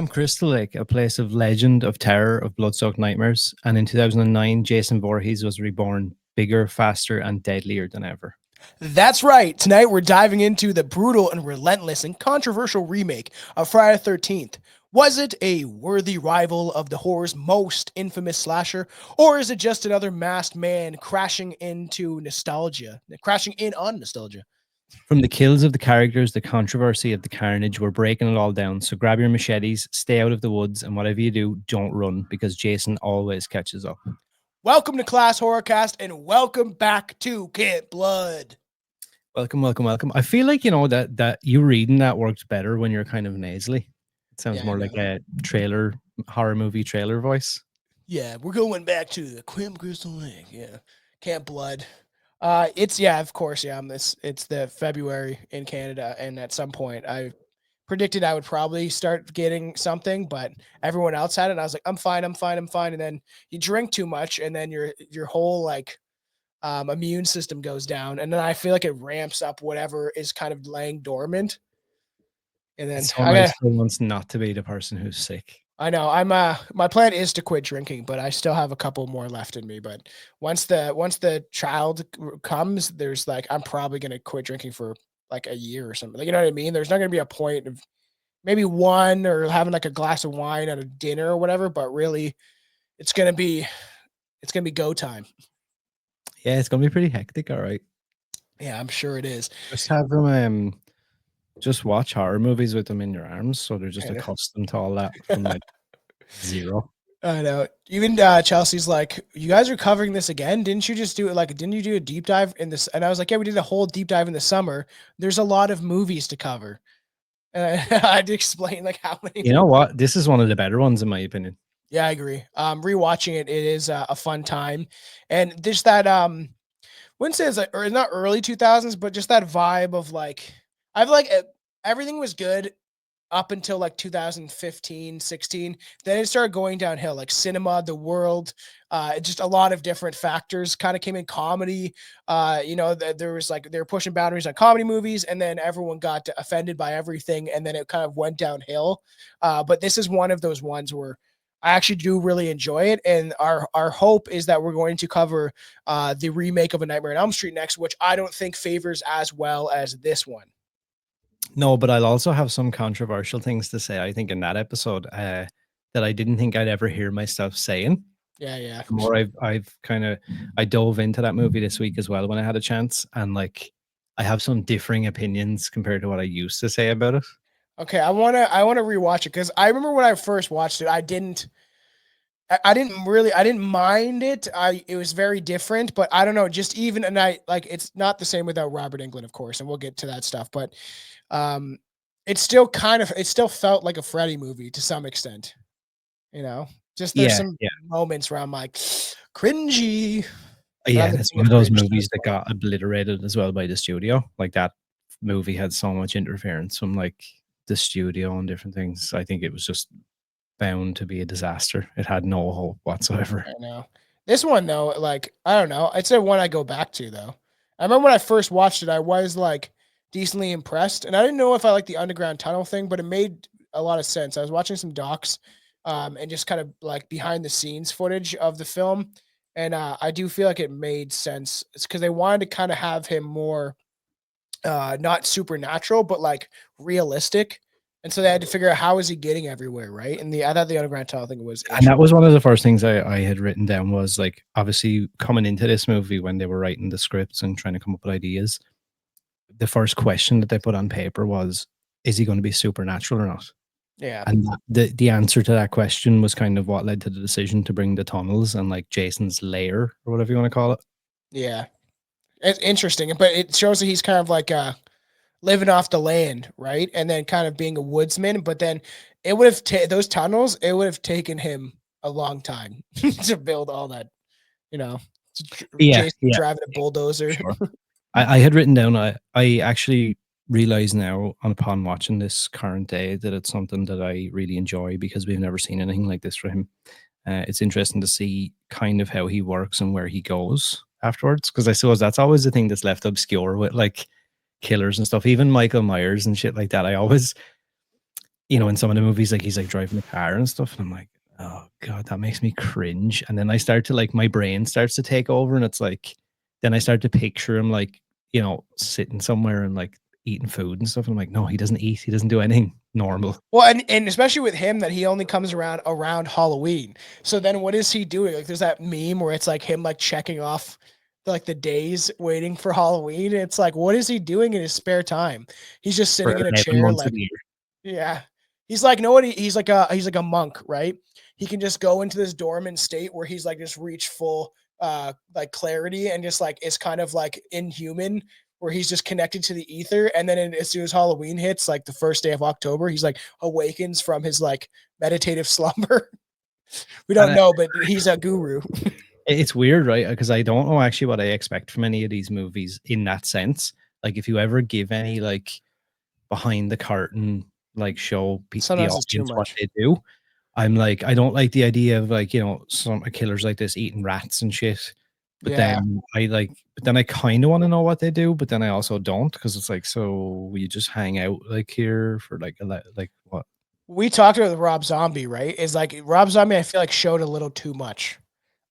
Crystal Lake, a place of legend, of terror, of blood-soaked nightmares. And in 2009, Jason Voorhees was reborn, bigger, faster, and deadlier than ever. That's right. Tonight we're diving into the brutal and relentless and controversial remake of Friday the 13th. Was it a worthy rival of the horror's most infamous slasher, or is it just another masked man crashing in on nostalgia? From the kills of the characters, the controversy of the carnage, we're breaking it all down. So grab your machetes, stay out of the woods, and whatever you do, don't run, because Jason always catches up. Welcome to Class Horrorcast, and welcome back to Camp Blood. Welcome. I feel like, that you reading that works better when you're kind of nasally. It sounds more like a horror movie trailer voice. Yeah, we're going back to the Crystal Lake. Yeah, Camp Blood. It's the February in Canada, and at some point I predicted I would probably start getting something, but everyone else had it, and I was like, I'm fine. And then you drink too much, and then your whole immune system goes down, and then I feel like it ramps up whatever is kind of laying dormant. And then I still wants not to be the person who's sick. I know my plan is to quit drinking, but I still have a couple more left in me. But once the child comes, there's I'm probably going to quit drinking for like a year or something. You know what I mean? There's not going to be a point of maybe one or having like a glass of wine at a dinner or whatever, but really it's going to be go time. Yeah, it's going to be pretty hectic. All right. Yeah, I'm sure it is. Just have them just watch horror movies with them in your arms, so they're just accustomed to all that from zero. I know. Even Chelsea's like, you guys are covering this again. Didn't you just do it? Didn't you do a deep dive in this? And I was like, yeah, we did a whole deep dive in the summer. There's a lot of movies to cover. And I had to explain how many. You know what? This is one of the better ones in my opinion. Yeah, I agree. Rewatching it is a fun time, and just that wouldn't say it's or not early 2000s, but just that vibe of everything was good up until 2015, 16. Then it started going downhill, cinema, the world, just a lot of different factors kind of came in. Comedy, there was they were pushing boundaries on comedy movies, and then everyone got offended by everything, and then it kind of went downhill. But this is one of those ones where I actually do really enjoy it, and our hope is that we're going to cover the remake of A Nightmare on Elm Street next, which I don't think favors as well as this one. No, but I'll also have some controversial things to say, I think, in that episode that I didn't think I'd ever hear myself saying. Yeah. The more I dove into that movie this week as well when I had a chance, and I have some differing opinions compared to what I used to say about it. Okay, I wanna rewatch it because I remember when I first watched it, I didn't mind it. It was very different, but I don't know, just even a night it's not the same without Robert Englund, of course, and we'll get to that stuff, but it still felt like a Freddy movie to some extent. Just there's some moments where I'm like cringy. Yeah, it's one of those movies that got obliterated as well by the studio. That movie had so much interference from the studio and different things. I think it was just bound to be a disaster. It had no hope whatsoever. I know. This one though, I don't know. It's a one I go back to though. I remember when I first watched it, I was decently impressed, and I didn't know if I liked the underground tunnel thing, but it made a lot of sense. I was watching some docs, and just kind of behind the scenes footage of the film, and I do feel like it made sense. It's because they wanted to kind of have him more, not supernatural, but realistic. And so they had to figure out how is he getting everywhere, right? And I thought the underground tunnel thing was, and that was one of the first things I had written down was obviously coming into this movie when they were writing the scripts and trying to come up with ideas. The first question that they put on paper was, is he going to be supernatural or not? Yeah. And the answer to that question was kind of what led to the decision to bring the tunnels and Jason's lair or whatever you want to call it. Yeah. It's interesting, but it shows that he's kind of living off the land, right? And then kind of being a woodsman, but then it would have those tunnels, it would have taken him a long time to build all that, Jason driving a bulldozer. Sure. I had written down, I actually realize now upon watching this current day that it's something that I really enjoy because we've never seen anything like this for him. It's interesting to see kind of how he works and where he goes afterwards, because I suppose that's always the thing that's left obscure with killers and stuff, even Michael Myers and shit like that. in some of the movies, like he's like driving the car and stuff, and I'm like, oh god, that makes me cringe. And then I start to like my brain starts to take over, and it's like, then I start to picture him like sitting somewhere and like eating food and stuff. And I'm like, no, he doesn't eat. He doesn't do anything normal. Well, and especially with him that he only comes around Halloween. So then what is he doing? Like there's that meme where it's like him like checking off like the days waiting for Halloween. It's like, what is he doing in his spare time? He's just For sitting in a 11 chair months of like, the year. yeah. He's like nobody. He's like a monk, right? He can just go into this dormant state where he's like just reach full like clarity and just like it's kind of like inhuman where he's just connected to the ether. And then as soon as Halloween hits, like the first day of October, he's like awakens from his like meditative slumber. We And don't know, but he's a guru. it's weird, right? Because I don't know actually what I expect from any of these movies in that sense. Like if you ever give any like behind the curtain, like show the Sometimes it's too audience what much. they do, I'm like, I don't like the idea of like, some killers like this eating rats and shit. But Yeah. then I kind of want to know what they do, but then I also don't because it's like, so you just hang out like here for like what? We talked about Rob Zombie, right? Is like Rob Zombie, I feel like showed a little too much.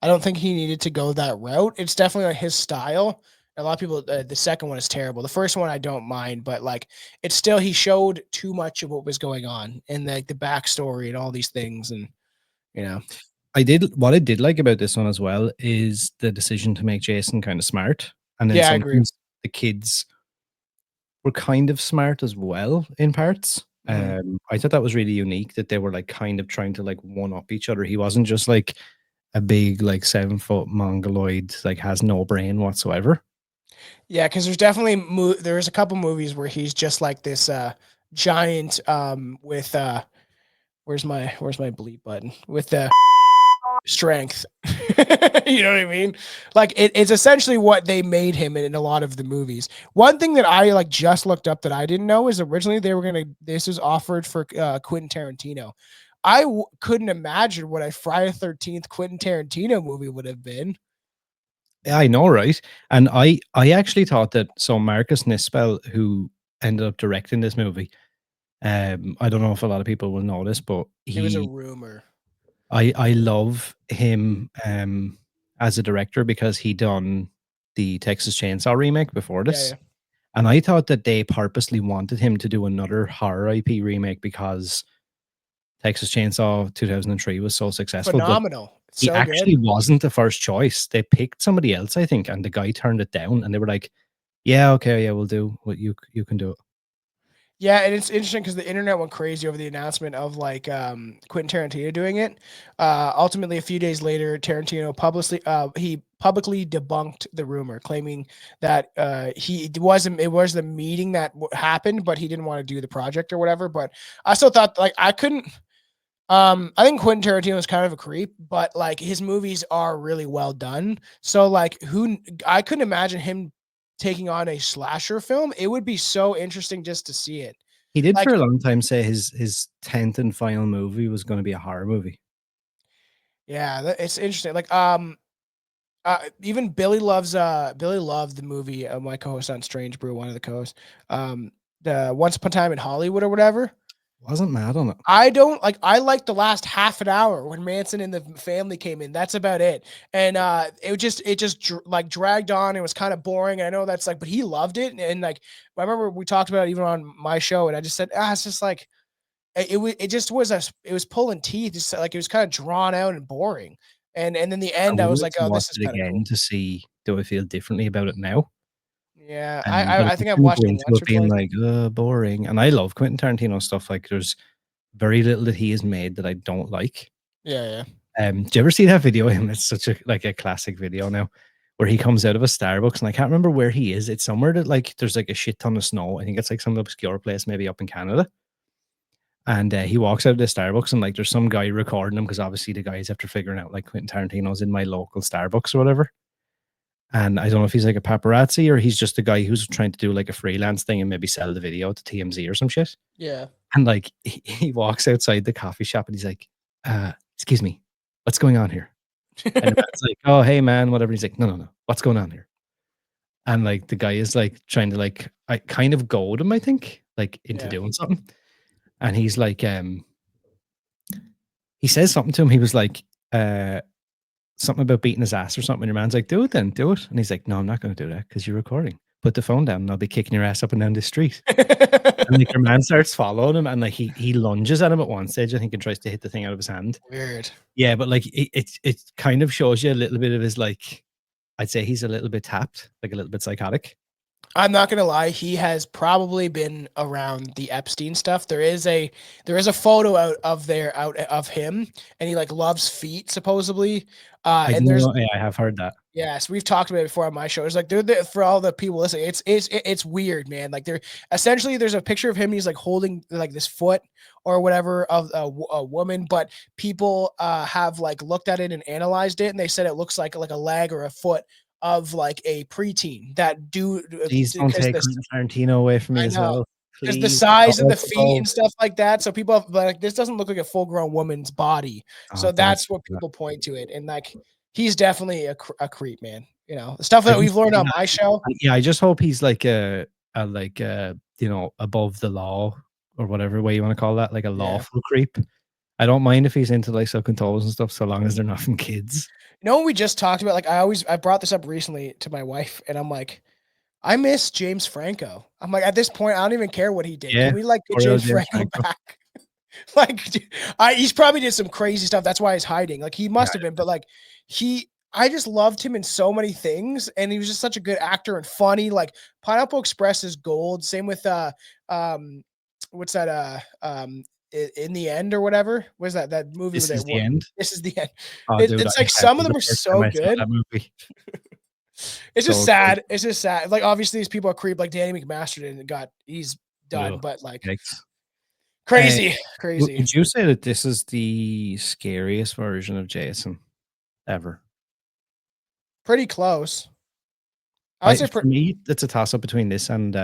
I don't think he needed to go that route. It's definitely like his style. A lot of people, the second one is terrible. The first one I don't mind, but like it's still he showed too much of what was going on and like the backstory and all these things, and you know, What I did like about this one as well is the decision to make Jason kind of smart, and then yeah, I agree. sometimes the kids were kind of smart as well in parts. Mhm. I thought that was really unique that they were like kind of trying to like one up each other. He wasn't just like a big like 7 foot mongoloid, like has no brain whatsoever. Yeah, because there's definitely there's a couple movies where he's just like this giant with where's my bleep button with the strength. You know what I mean? Like it's essentially what they made him in a lot of the movies. One thing that I like just looked up that I didn't know is originally they were gonna this was offered for Quentin Tarantino. Couldn't imagine what a Friday the 13th Quentin Tarantino movie would have been. Yeah, I know, right? And I actually thought that so Marcus Nispel, who ended up directing this movie, I don't know if a lot of people will know this, but It was a rumor. I love him as a director because he done the Texas Chainsaw remake before Yeah, this. yeah. And I thought that they purposely wanted him to do another horror IP remake because Texas Chainsaw 2003 was so successful, but Phenomenal. It's he so good. actually wasn't the first choice. They picked somebody else, I think, and the guy turned it down and they were like, "Yeah, okay, yeah, we'll do what you can do it." Yeah, and it's interesting because the internet went crazy over the announcement of like Quentin Tarantino doing it. Ultimately, a few days later, Tarantino publicly debunked the rumor, claiming that it was the meeting that happened, but he didn't want to do the project or whatever. But I still thought like I couldn't. I think Quentin Tarantino is kind of a creep, but like his movies are really well done. So like I couldn't imagine him taking on a slasher film. It would be so interesting just to see it. He did for Like, a long time say his 10th and final movie was going to be a horror movie. yeah, it's interesting. Like, even Billy loved the movie. My co-host on Strange Brew, one of the co-hosts, the Once Upon a Time in Hollywood or whatever. Wasn't mad on it. I don't like I like the last half an hour when Manson and the family came in. That's about it. And like dragged on. It was kind of boring. I know that's like, but he loved it. And like I remember we talked about it even on my show, and I just said, it's just like it just was it was pulling teeth. Just like it was kind of drawn out and boring. And then the I end, I was wanted like, to oh, watch this is it kind of again cool. to see do I feel differently about it now. Yeah, But I I think I've kind of watched go it into once it or being twice. like, boring. And I love Quentin Tarantino stuff. Like, there's very little that he has made that I don't like. Yeah, yeah. Do you ever see that video of him? It's such a classic video now, where he comes out of a Starbucks, and I can't remember where he is. It's somewhere that like there's like a shit ton of snow. I think it's like some obscure place, maybe up in Canada. And he walks out of the Starbucks, and like there's some guy recording him because obviously the guys after figuring out like Quentin Tarantino's in my local Starbucks or whatever. And I don't know if he's like a paparazzi or he's just a guy who's trying to do like a freelance thing and maybe sell the video to TMZ or some shit. Yeah. And like he walks outside the coffee shop and he's like, excuse me, what's going on here? And the man's like, oh, hey man, whatever. He's like, no, no, no, what's going on here? And like the guy is like trying to like I kind of goad him, I think, like into Yeah. doing something. and he's like, he says something to him. He was like, something about beating his ass or something. And your man's like, do it then, do it. And he's like, no, I'm not going to do that because you're recording. Put the phone down and I'll be kicking your ass up and down the street. And like your man starts following him and like he lunges at him at one stage, I think, and tries to hit the thing out of his hand. Weird. Yeah, but like it kind of shows you a little bit of his, like, I'd say he's a little bit tapped, like a little bit psychotic. I'm not gonna lie, he has probably been around the Epstein stuff. There is a photo out of him, and he like loves feet supposedly. I do And there's know, yeah, I have heard that. yes, we've talked about it before on my show. It's like for all the people listening, it's weird, man. Like there's a picture of him. He's like holding like this foot or whatever of a woman, but people have like looked at it and analyzed it, and they said it looks like a leg or a foot of like a preteen that do Please don't because take this Quentin Tarantino away from me I as know well. because the Please. size of Oh, the feet and stuff like that. So people have, like this doesn't look like a full grown woman's body. So don't that's do what that. people point to it, and like he's definitely a creep, man. You know, the stuff I that we've just, learned on my show. yeah, I just hope he's like like you know, above the law or whatever way you want to call that, like a Yeah. lawful creep. I don't mind if he's into like sucking toes and stuff, so long as they're not from kids. You know what we just talked about? Like I brought this up recently to my wife, and I'm like, I miss James Franco. I'm like, at this point, I don't even care what he did. Yeah, Can we like get for real, James James Franco Franco. back? Like, he's probably did some crazy stuff. That's why he's hiding. Like, he Yeah, must have been, but like, I just loved him in so many things, and he was just such a good actor and funny. Like, Pineapple Express is gold. Same with um, what's that? In the end or whatever. What is that movie with this it? is the end. This is the end. Oh, dude, It's like it some of was them the are first time so I saw good. that movie. It's just So good. sad. It's just sad. Like obviously these people are creep. Like Danny McMasterson he's done, Ugh, but like yikes. crazy, Would crazy. you say that this is the scariest version of Jason ever? Pretty close. I would say For me, it's a toss up between this and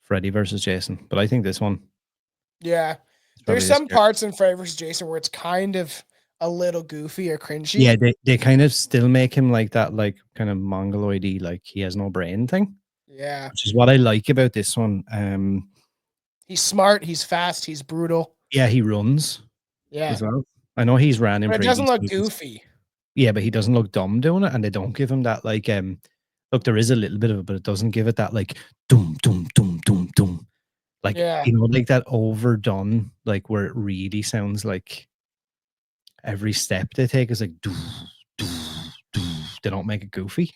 Freddy versus Jason, but I think this one yeah. is There's probably the some scariest. parts in Freddy vs. Jason where it's kind of a little goofy or Yeah, cringy. they kind of still make him like that, like kind of mongoloidy, like he has no brain thing, Yeah. which is what I like about this one. He's smart, he's fast, he's brutal. Yeah, he runs Yeah. as well. I know he's ran in But it doesn't previous look movies. goofy. Yeah, but he doesn't look dumb doing it, and they don't give him that like look, there is a little bit of it, but it doesn't give it that like doom doom doom doom doom. Like, Yeah. you know, like that overdone, like where it really sounds like every step they take is like doo, doo, doo. They don't make it goofy.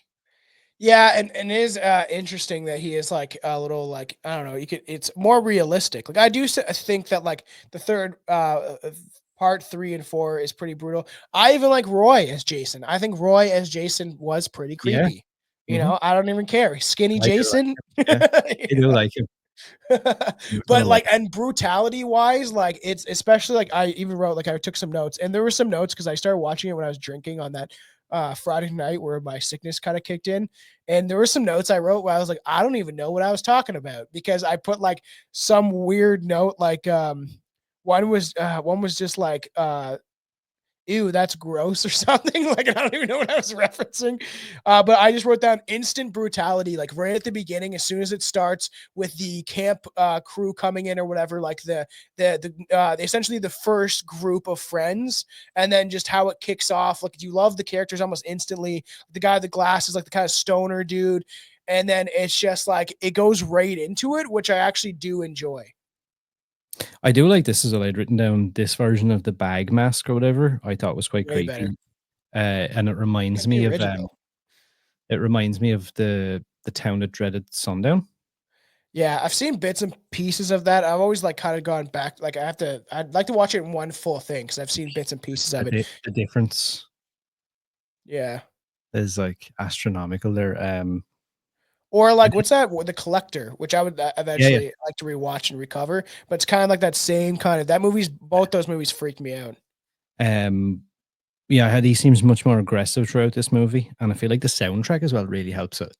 Yeah, and it is interesting that he is like a little like I don't know. It's more realistic. Like I do think that like the third part 3 and 4 is pretty brutal. I even like Roy as Jason. I think Roy as Jason was pretty Yeah. creepy. You Mhm. know, I don't even care. Skinny I do like Jason. him. Yeah. I do like him. I'm not gonna But lie. like and brutality wise, like it's especially like I even wrote like I took some notes and there were some notes because I started watching it when I was drinking on that Friday night where my sickness kind of kicked in. And there were some notes I wrote where I was like, I don't even know what I was talking about because I put like some weird note like one was just like ew, that's gross or something. Like, I don't even know what I was referencing. But I just wrote down instant brutality, like right at the beginning, as soon as it starts with the camp crew coming in or whatever, like essentially the first group of friends, and then just how it kicks off. Like, you love the characters almost instantly. The guy with the glasses, like the kind of stoner dude. And then it's just like it goes right into it, which I actually do enjoy. I do like this as well. I'd written down this version of the bag mask or whatever. I thought was quite Way better. creepy. And Like the original. it reminds me of the town that dreaded sundown. Yeah, I've seen bits and pieces of that. I've always like kind of gone back. Like I'd like to watch it in one full thing because I've seen bits and pieces of it. The difference Yeah. is like astronomical there. Or like And what's that? The Collector, which I would yeah, yeah. eventually like to rewatch and recover. But it's kind of like that same kind of that movies. Both those movies freaked me out. Um, yeah, he seems much more aggressive throughout this movie, and I feel like the soundtrack as well really helps it.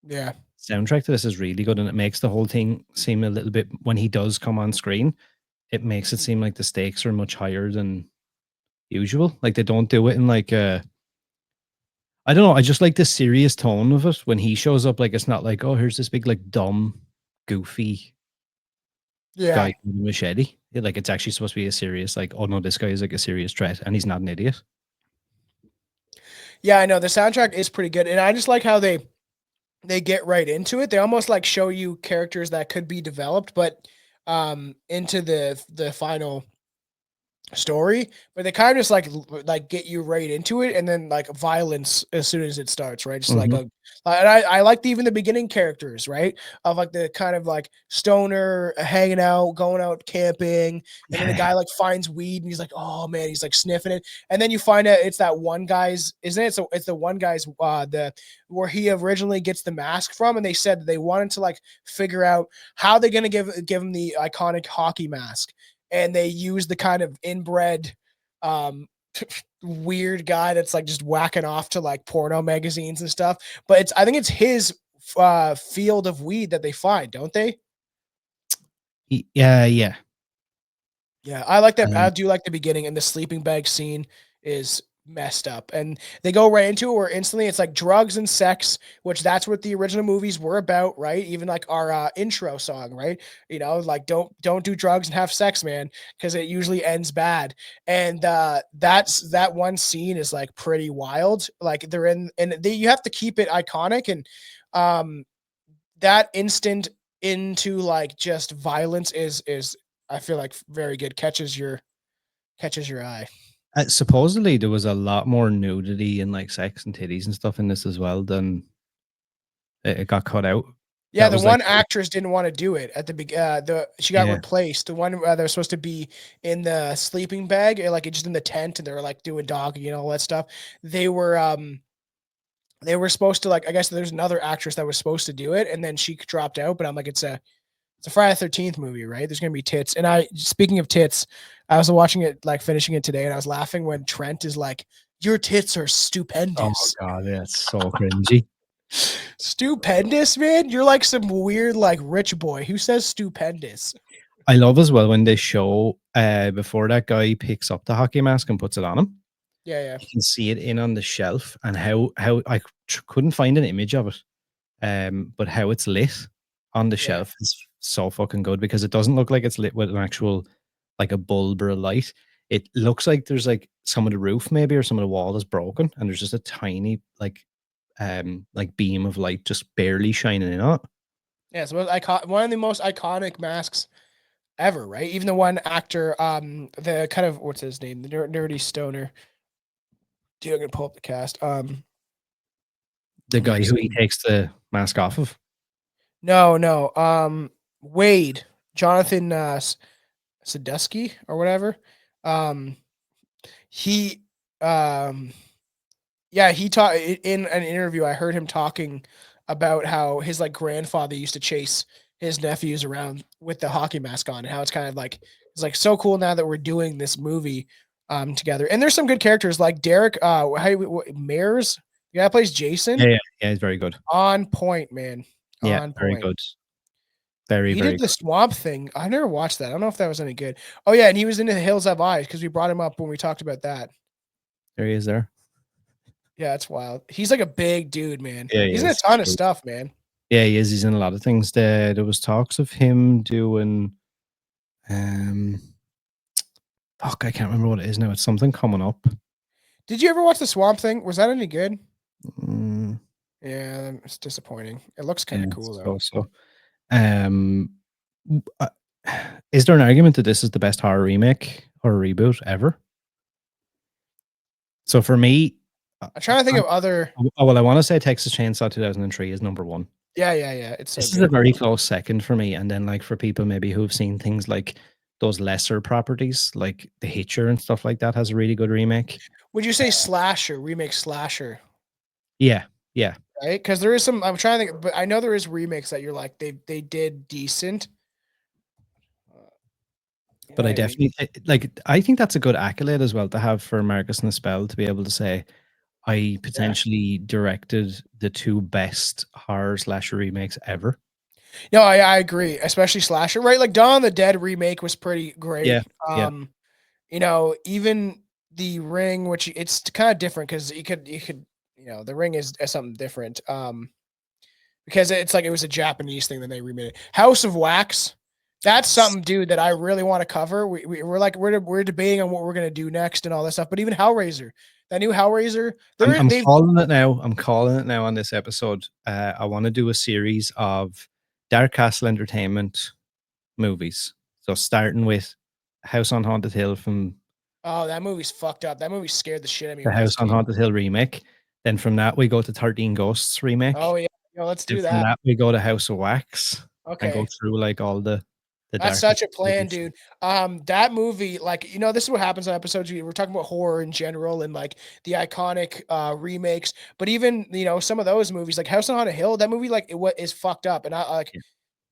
Yeah. Soundtrack to this is really good, and it makes the whole thing seem a little bit when he does come on screen. It makes it seem like the stakes are much higher than usual. Like they don't do it in like a. I don't know. I just like the serious tone of it when he shows up. Like it's not like, oh, here's this big like dumb, goofy Yeah. guy with a machete. Like it's actually supposed to be a serious, like, oh no, this guy is like a serious threat, and he's not an idiot. Yeah, I know the soundtrack is pretty good, and I just like how they get right into it. They almost like show you characters that could be developed, but into the final story, but they kind of just like get you right into it, and then like violence as soon as it starts, right? Just like Hmm. a, and I liked even the beginning characters, right? Of like the kind of like stoner hanging out, going out camping, and then the Yeah, guy like finds weed and he's like, oh man, he's like sniffing it, and then you find out it's that one guy's, isn't it? So it's the one guy's the where he originally gets the mask from, and they said that they wanted to like figure out how they're gonna give him the iconic hockey mask, and they use the kind of inbred um weird guy that's like just whacking off to like porno magazines and stuff, but it's, I think it's his field of weed that they find, don't they? yeah, yeah. Yeah, I like that. I Um, do like the beginning, and the sleeping bag scene is messed up. And they go right into it where instantly it's like drugs and sex, which that's what the original movies were about, right? Even like our intro song, right? You know, like don't do drugs and have sex, man, because it usually ends bad. And that one scene is like pretty wild. Like they're in, and you have to keep it iconic, and um that instant into like just violence is I feel like very good. Catches your eye. Supposedly there was a lot more nudity and like sex and titties and stuff in this as well than it got cut out. Yeah, That the was like, one actress didn't want to do it at the the she got yeah, replaced. The one that was supposed to be in the sleeping bag, like just in the tent, and they were like doing doggy and all that stuff. They were they were supposed to like, I guess there's another actress that was supposed to do it, and then she dropped out. But I'm like, it's a Friday 13th movie, right? There's gonna be tits. And I, speaking of tits, I was watching it, like finishing it today, and I was laughing when Trent is like, "Your tits are oh stupendous." god, yeah, it's so cringy. Stupendous, man. You're like some weird, like rich boy. Who says stupendous? I love as well when they show before that guy picks up the hockey mask and puts it on him. Yeah, yeah, You can see it in on the shelf, and how I couldn't find an image of it, but how it's lit on the yeah. shelf is so fucking good because it doesn't look like it's lit with an actual, like, a bulb or a light. It looks like there's like some of the roof maybe or some of the wall is broken, and there's just a tiny like beam of light just barely shining in on it. Yeah, it's one of the most iconic masks ever, right? Even the one actor, the kind of, what's his name, the nerdy stoner. Dude, I'm gonna pull up the cast. The Let me guy just who he takes the mask off of. no. Wade, Jonathan Sadusky or whatever. Um, he, um, yeah, he taught in an interview. I heard him talking about how his like grandfather used to chase his nephews around with the hockey mask on, and how it's kind of like, it's like so cool now that we're doing this movie together. And there's some good characters like Derek Mayers, the guy that plays Yeah, Jason, yeah, yeah, he's very good. on point, man, Yeah, on very point. good. Very, He very did the good. Swamp Thing. I never watched that. I don't know if that was any good. Oh yeah, and he was in The Hills Have Eyes because we brought him up when we talked about that. There he is there. Yeah, that's wild. He's like a big dude, man. Yeah, he He's in a is. ton of stuff, man. Yeah, he is. He's in a lot of things. There was talks of him doing um fuck, I can't remember what it is now. It's something coming up. Did you ever watch the Swamp Thing? Was that any good? Mm, Yeah, it's disappointing. It looks kind yeah, of cool though. so so. Um, uh, is there an argument that this is the best horror remake or reboot ever? So for me, I'm trying to think of other. well, I want to say Texas Chainsaw 2003 is number one. Yeah. It's so This is a good. very close second for me, and then, like, for people maybe who've seen things like those lesser properties, like The Hitcher and stuff like that, has a really good remake. Would you say slasher, remake slasher, Yeah, yeah, right? Because there is some. I'm trying to think, but I know there is remakes that you're like they did decent. It but I might be. definitely like. I think that's a good accolade as well to have for Marcus Nispel to be able to say, I Yeah. potentially directed the two best horror slasher remakes ever. No, I agree, especially slasher, right? Like Dawn of the Dead remake was pretty great. Yeah, yeah, Even the Ring, which it's kind of different because you could, the Ring is something different. Because it's like it was a Japanese thing, then they remade it. House of Wax, That's something, dude, that I really want to cover. We're debating on what we're gonna do next and all that stuff. But even Hellraiser, that new Hellraiser, I'm they've calling it now. I'm calling it now on this episode. I want to do a series of Dark Castle Entertainment movies. So starting with House on Haunted Hill from oh, that movie's fucked up. That movie scared the shit out of me the when I was House a on kid. Haunted Hill remake. Then from that we go to 13 Ghosts Oh remake. yeah, yo, let's Then do from that. that we go to House of Wax and go Okay. through like all the That's darkest such a plan, movies. dude. That movie, like, this is what happens on episodes. We're talking about horror in general and like the iconic remakes, but even some of those movies, like House on Haunted Hill, that movie, like, what is fucked up, and I like. Yeah.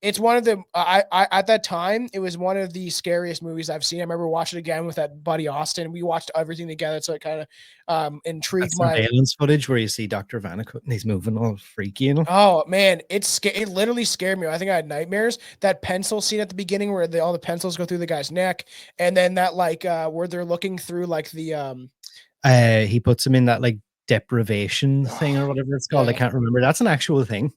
It's one of the I at that time, it was one of the scariest movies I've seen. I remember watching it again with that buddy Austin. We watched everything together, so it kind of That intrigued my. surveillance footage where you see Dr. Vanacut and he's moving all freaky, you know? Oh man, it literally scared me. I think I had nightmares. That pencil scene at the beginning where all the pencils go through the guy's neck, and then that like where they're looking through like the He puts him in that like deprivation thing or whatever it's called. I yeah. can't remember. That's an actual thing.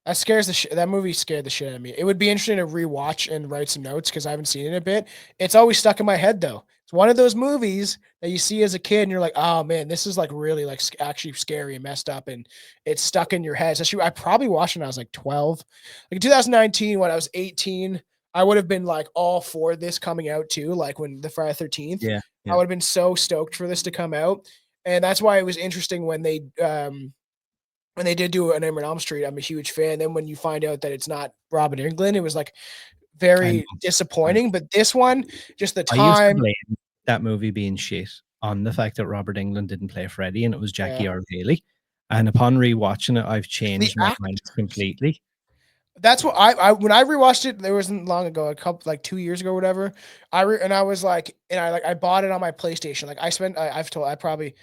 That movie scared the shit out of me. It would be interesting to rewatch and write some notes because I haven't seen it in a bit. It's always stuck in my head though. It's one of those movies that you see as a kid and you're like, oh man, this is like really like actually scary and messed up, and it's stuck in your head. Especially, I probably watched it when I was like 12. Like in 2019, when I was 18, I would have been like all for this coming out too. Like when the Friday 13th, Yeah. I Yeah. would have been so stoked for this to come out. And that's why it was interesting when they did do an Nightmare on Elm Street. I'm a huge fan. Then when you find out that it's not Robin Englund, it was like I know. very I know. disappointing. But this one, just the I used to time, blame that movie being shit on the fact that Robert Englund didn't play Freddy and it was yeah, Jackie Earle Haley. And upon rewatching it, I've the changed my mind act. completely. That's what I when I rewatched it, there wasn't long ago, a couple like 2 years ago, or whatever. And I was like, and I bought it on my PlayStation. Like I probably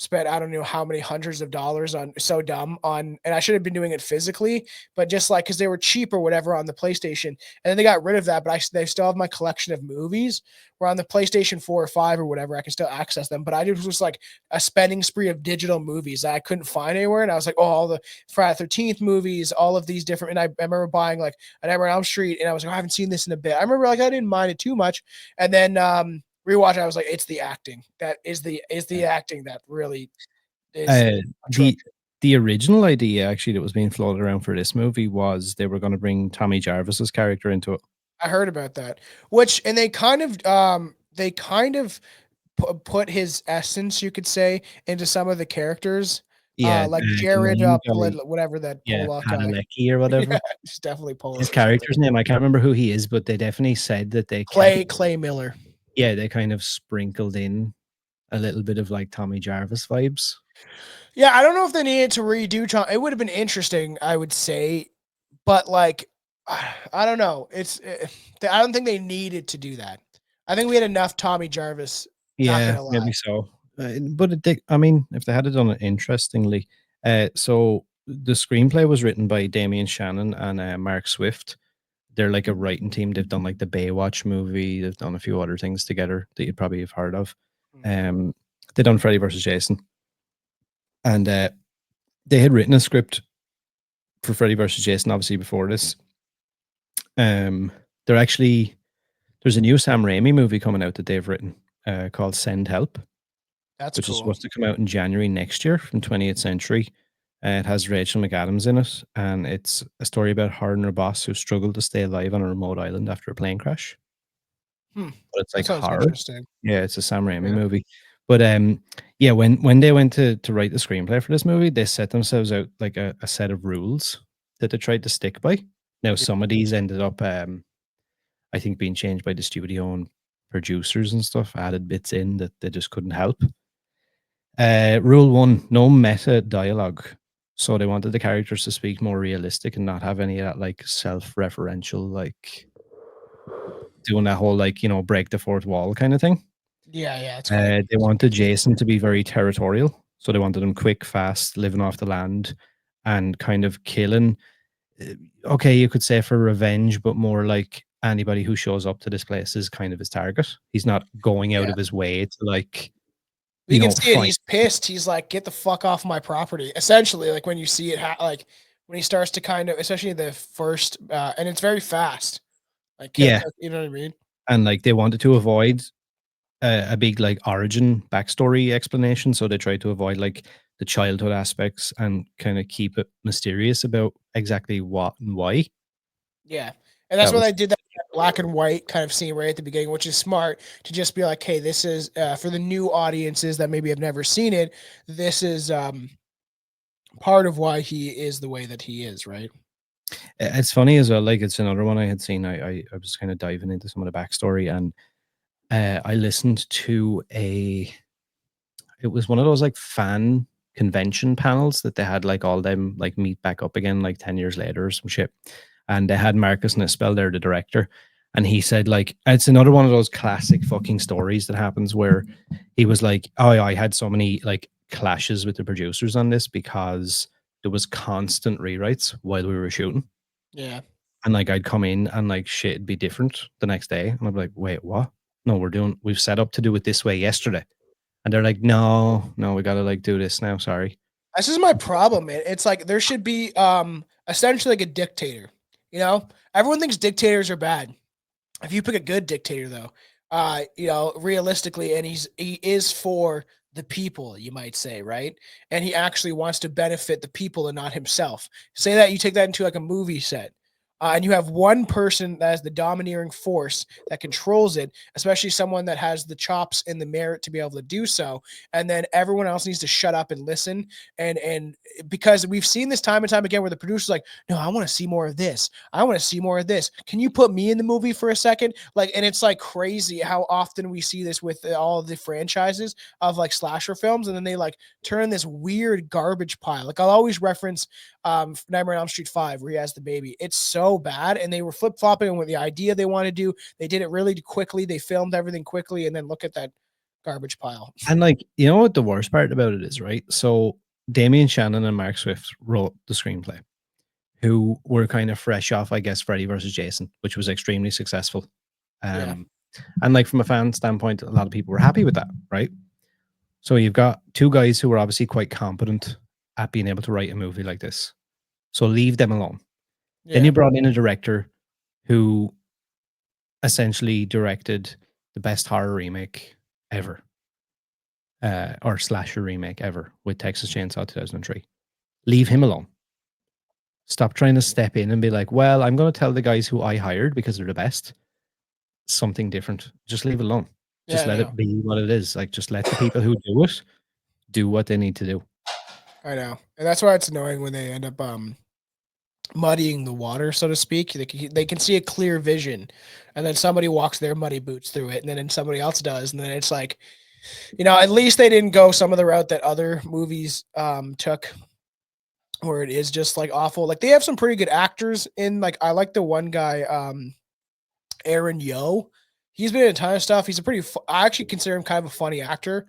spent I don't know how many hundreds of dollars on so dumb on, and I should have been doing it physically, but just like because they were cheap or whatever on the PlayStation, and then they got rid of that. But they still have my collection of movies. Where on the PlayStation 4 or 5 or whatever, I can still access them. But I just was like a spending spree of digital movies that I couldn't find anywhere, and I was like, oh, all the Friday 13th movies, all of these different. And I remember buying like a Nightmare on Elm Street, and I was like, I haven't seen this in a bit. I remember like I didn't mind it too much, and then rewatch it, I was like, it's the acting that is the acting that really is Uh, atrocious. the original idea actually that was being floated around for this movie was they were going to bring Tommy Jarvis's character into it. I heard about that, which and they kind of put his essence, you could say, into some of the characters. Yeah, Like the Jared, main guy, whatever that yeah, Pollock guy. Padalecki or Yeah, whatever. he's definitely His Polish or something. character's name, I can't remember who he is, but they definitely said that they kept, Clay Miller. yeah, they kind of sprinkled in a little bit of like Tommy Jarvis vibes. Yeah, I don't know if they needed to redo Tom. It would have been interesting, I would say, but like, I don't know. I don't think they needed to do that. I think we had enough Tommy Jarvis. Not Yeah, gonna lie. maybe so. But I mean, if they had it done it interestingly, so the screenplay was written by Damien Shannon and Mark Swift. They're like a writing team. They've done like the Baywatch movie. They've done a few other things together that you'd probably have heard of. Um, they done Freddy versus Jason, and they had written a script for Freddy versus Jason, obviously before this. Um, they're actually there's a new Sam Raimi movie coming out that they've written called Send Help, That's which is cool. supposed to come out in January next year from 20th Century. It has Rachel McAdams in it, and it's a story about her and her boss who struggled to stay alive on a remote island after a plane crash. Hmm. But it's That like sounds horror. interesting. Yeah, it's a Sam Raimi Yeah. movie. But yeah, when they went to write the screenplay for this movie, they set themselves out like a set of rules that they tried to stick by. Now, Yeah. some of these ended up, I think, being changed by the studio and producers and stuff, added bits in that they just couldn't help. Rule one: no meta dialogue. So they wanted the characters to speak more realistic and not have any of that like self-referential, like doing that whole like break the fourth wall kind of thing. Yeah, it's quite They wanted Jason to be very territorial, so they wanted him quick, fast, living off the land, and kind of killing. Okay, you could say for revenge, but more like anybody who shows up to this place is kind of his target. He's not going out yeah. of his way to like You can see it. fight. He's pissed. He's like, "Get the fuck off my property!" Essentially, like when you see it, like when he starts to kind of, especially the first, and it's very fast. Like, Yeah, you know what I mean? and like they wanted to avoid a big like origin backstory explanation, so they tried to avoid like the childhood aspects and kind of keep it mysterious about exactly what and why. Yeah. And that's That why was they did that black and white kind of scene right at the beginning, which is smart to just be like, hey, this is for the new audiences that maybe have never seen it. This is part of why he is the way that he is, right? it's funny as well. Like it's another one I had seen. I was kind of diving into some of the backstory, and I listened to a. It was one of those like fan convention panels that they had like all them like meet back up again like 10 years later or some shit, and they had Marcus Nispel there, the director, and he said like it's another one of those classic fucking stories that happens where he was like, oh, I had so many like clashes with the producers on this because there was constant rewrites while we were shooting. Yeah. And like I'd come in and like shit'd be different the next day. And I'd be like, wait, what? No, we've set up to do it this way yesterday. And they're like, no, no, we gotta like do this now. Sorry. This is my problem, man. It's like there should be essentially like a dictator. You know, everyone thinks dictators are bad. If you pick a good dictator, though, you know, realistically, and he is for the people, you might say, right? And he actually wants to benefit the people and not himself. Say that you take that into like a movie set. And you have one person that has the domineering force that controls it, especially someone that has the chops and the merit to be able to do so. And then everyone else needs to shut up and listen. And because we've seen this time and time again where the producer's like, no, I want to see more of this. I want to see more of this. Can you put me in the movie for a second? Like, and it's like crazy how often we see this with all the franchises of like slasher films, and then they like turn this weird garbage pile. Like I'll always reference Nightmare on Elm Street 5 where he has the baby. It's so bad, and they were flip flopping with the idea they want to do. They did it really quickly. They filmed everything quickly, and then look at that garbage pile. And like, you know what the worst part about it is, right? So Damien Shannon and Mark Swift wrote the screenplay, who were kind of fresh off, I guess, Freddy versus Jason, which was extremely successful. Yeah. And like from a fan standpoint, a lot of people were happy with that, right? So you've got two guys who are obviously quite competent at being able to write a movie like this. So leave them alone. Then Yeah. you brought in a director who essentially directed the best horror remake ever, or slasher remake ever with Texas Chainsaw 2003. Leave him alone. Stop trying to step in and be like, well, I'm going to tell the guys who I hired because they're the best something different. Just leave it alone. Yeah, Just I let know. it be what it is. Like, just let the people who do it do what they need to do. I know. And that's why it's annoying when they end up muddying the water, so to speak. They can see a clear vision, and then somebody walks their muddy boots through it, and then somebody else does, and then it's like, you know, at least they didn't go some of the route that other movies took, where it is just like awful. Like they have some pretty good actors in. Like I like the one guy, Aaron Yo. He's been in a ton of stuff. He's a pretty. I actually consider him kind of a funny actor.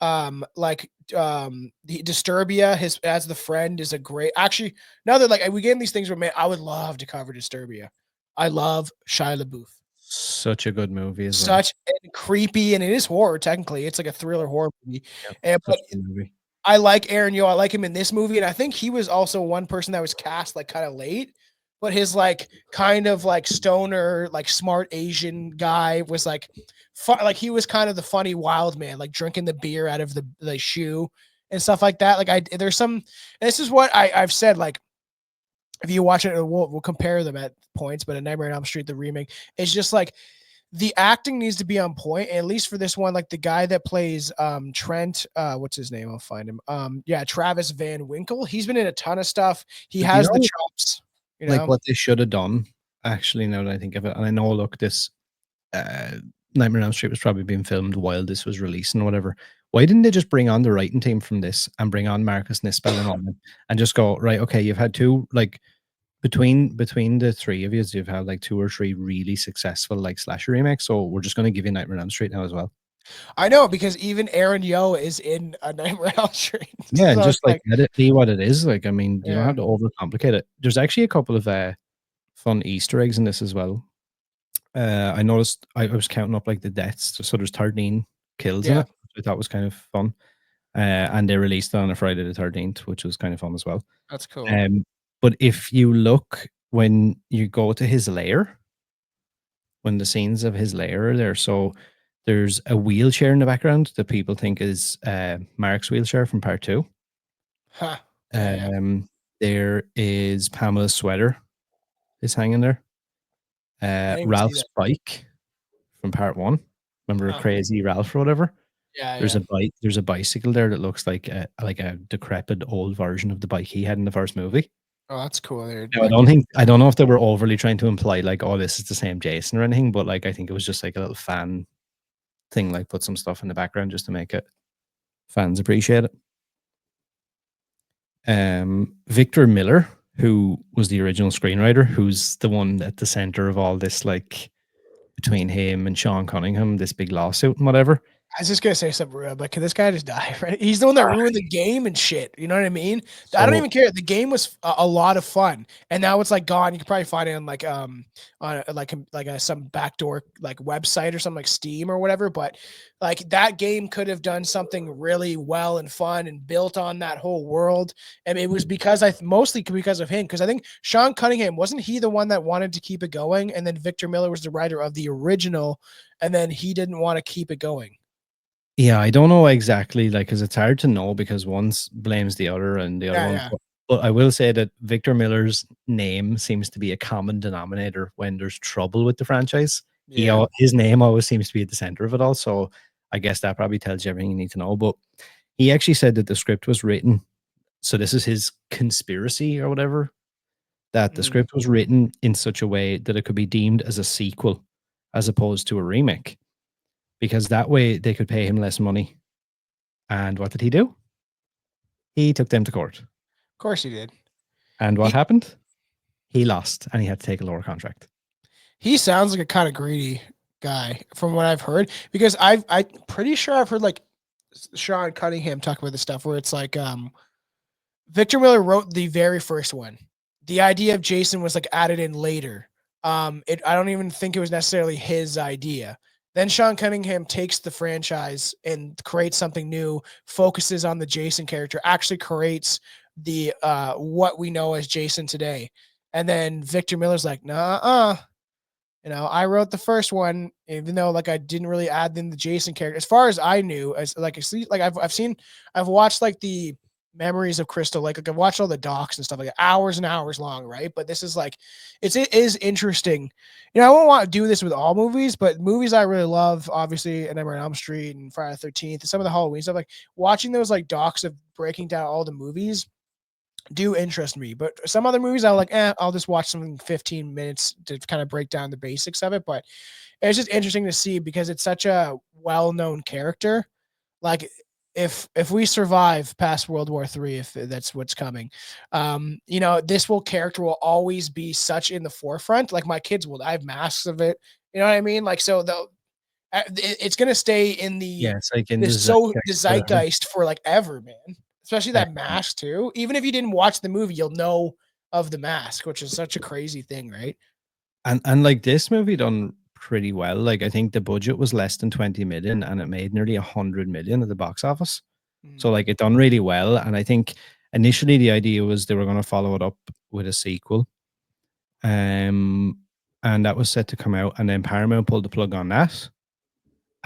Like the Disturbia, his as the friend is a great. Actually, now that like we get in these things where man, I would love to cover Disturbia. I love Shia LaBeouf. Such a good movie as well. Such and creepy, and it is horror. Technically, it's like a thriller horror movie. Yep. And Such but a good movie. I like Aaron Yo. I like him in this movie, and I think he was also one person that was cast like kind of late. But his like kind of like stoner, like smart Asian guy was like fun. Like he was kind of the funny wild man, like drinking the beer out of the shoe and stuff like that. Like there's some. This is what I've said. Like if you watch it, we'll compare them at points. But a Nightmare on Elm Street, the remake, it's just like the acting needs to be on point, at least for this one. Like the guy that plays Trent, what's his name? I'll find him. Yeah, Travis Van Winkle. He's been in a ton of stuff. He But you has the know, chops, you like know. what they should have done, actually, now that I think of it, and I know, look, this uh, Nightmare on Elm Street was probably being filmed while this was releasing or whatever. Why didn't they just bring on the writing team from this and bring on Marcus Nispel and all them and just go, right, okay, you've had two, like, between the three of you, you've had like two or three really successful like slasher remakes. So we're just going to give you Nightmare on Elm Street now as well. I know because even Aaron Yo is in a Nightmare on Elm Street. Yeah, and So it's just like like, let it be what it is. Like, I mean, you don't yeah, have to overcomplicate it. There's actually a couple of fun Easter eggs in this as well. I noticed I was counting up like the deaths, so there's 13 kills in yeah, it, which I thought was kind of fun. And they released it on a Friday the 13th, which was kind of fun as well. that's cool. Um, but if you look when you go to his lair, when the scenes of his lair are there. So there's a wheelchair in the background that people think is Mark's wheelchair from part two. Huh. Yeah. There is Pamela's sweater is hanging there. I didn't even see Ralph's that. bike from part one. Remember Huh. Crazy Ralph or whatever? Yeah. There's Yeah. a bike. There's a bicycle there that looks like a decrepit old version of the bike he had in the first movie. Oh, that's cool. They're Now, like, I don't know if they were overly trying to imply like, oh, this is the same Jason or anything, but like I think it was just like a little fan thing, like put some stuff in the background just to make it fans appreciate it. Victor Miller, who was the original screenwriter, who's the one at the center of all this, like between him and Sean Cunningham, this big lawsuit and whatever. I was just gonna say something real, but can this guy just die? Right? He's the one that ruined the game and shit. You know what I mean? I don't So even care. The game was a lot of fun, and now it's like gone. You can probably find it on some backdoor like website or something like Steam or whatever. But like that game could have done something really well and fun and built on that whole world. And it was because mostly because of him. Because I think Sean Cunningham wasn't he the one that wanted to keep it going, and then Victor Miller was the writer of the original, and then he didn't want to keep it going. yeah, I don't know exactly, like, because it's hard to know because one blames the other and the other Yeah, one. yeah. But I will say that Victor Miller's name seems to be a common denominator when there's trouble with the franchise. Yeah. His name always seems to be at the center of it all. So I guess that probably tells you everything you need to know. But he actually said that the script was written. So this is his conspiracy or whatever, that the Mhm. script was written in such a way that it could be deemed as a sequel as opposed to a remake, because that way they could pay him less money. And what did he do? He took them to court. Of course he did. And what He happened? He lost and he had to take a lower contract. he sounds like a kind of greedy guy from what I've heard because I'm pretty sure I've heard like Sean Cunningham talk about this stuff where it's like Victor Miller wrote the very first one. The idea of Jason was like added in later. I don't even think it was necessarily his idea. Then Sean Cunningham takes the franchise and creates something new, focuses on the Jason character, actually creates the what we know as Jason today. And then Victor Miller's like, nah, I wrote the first one, even though like I didn't really add in the Jason character. As far as I knew, as like I've watched like the memories of Crystal like I've watched all the docs and stuff like that, hours and hours long, right? But this is like it is interesting. I won't want to do this with all movies, but movies I really love, obviously, and Nightmare on Elm Street and Friday the 13th, and some of the Halloween stuff, like watching those like docs of breaking down all the movies do interest me. But some other movies I'll like, I'll just watch something 15 minutes to kind of break down the basics of it. But it's just interesting to see because it's such a well-known character. Like if we survive past World War III, if that's what's coming, this character will always be such in the forefront. Like my kids will, I have masks of it. You know what I mean? Like so it's gonna stay in Yeah, it's like in the the so the zeitgeist, zeitgeist for like ever, man. Especially that um, mask too. Even if you didn't watch the movie, you'll know of the mask, which is such a crazy thing, right? and like this movie done pretty well. Like I think the budget was less than 20 million and it made nearly 100 million at the box office. Mhm. So like it done really well. And I think initially the idea was they were going to follow it up with a sequel. Um, and that was set to come out, and then Paramount pulled the plug on that.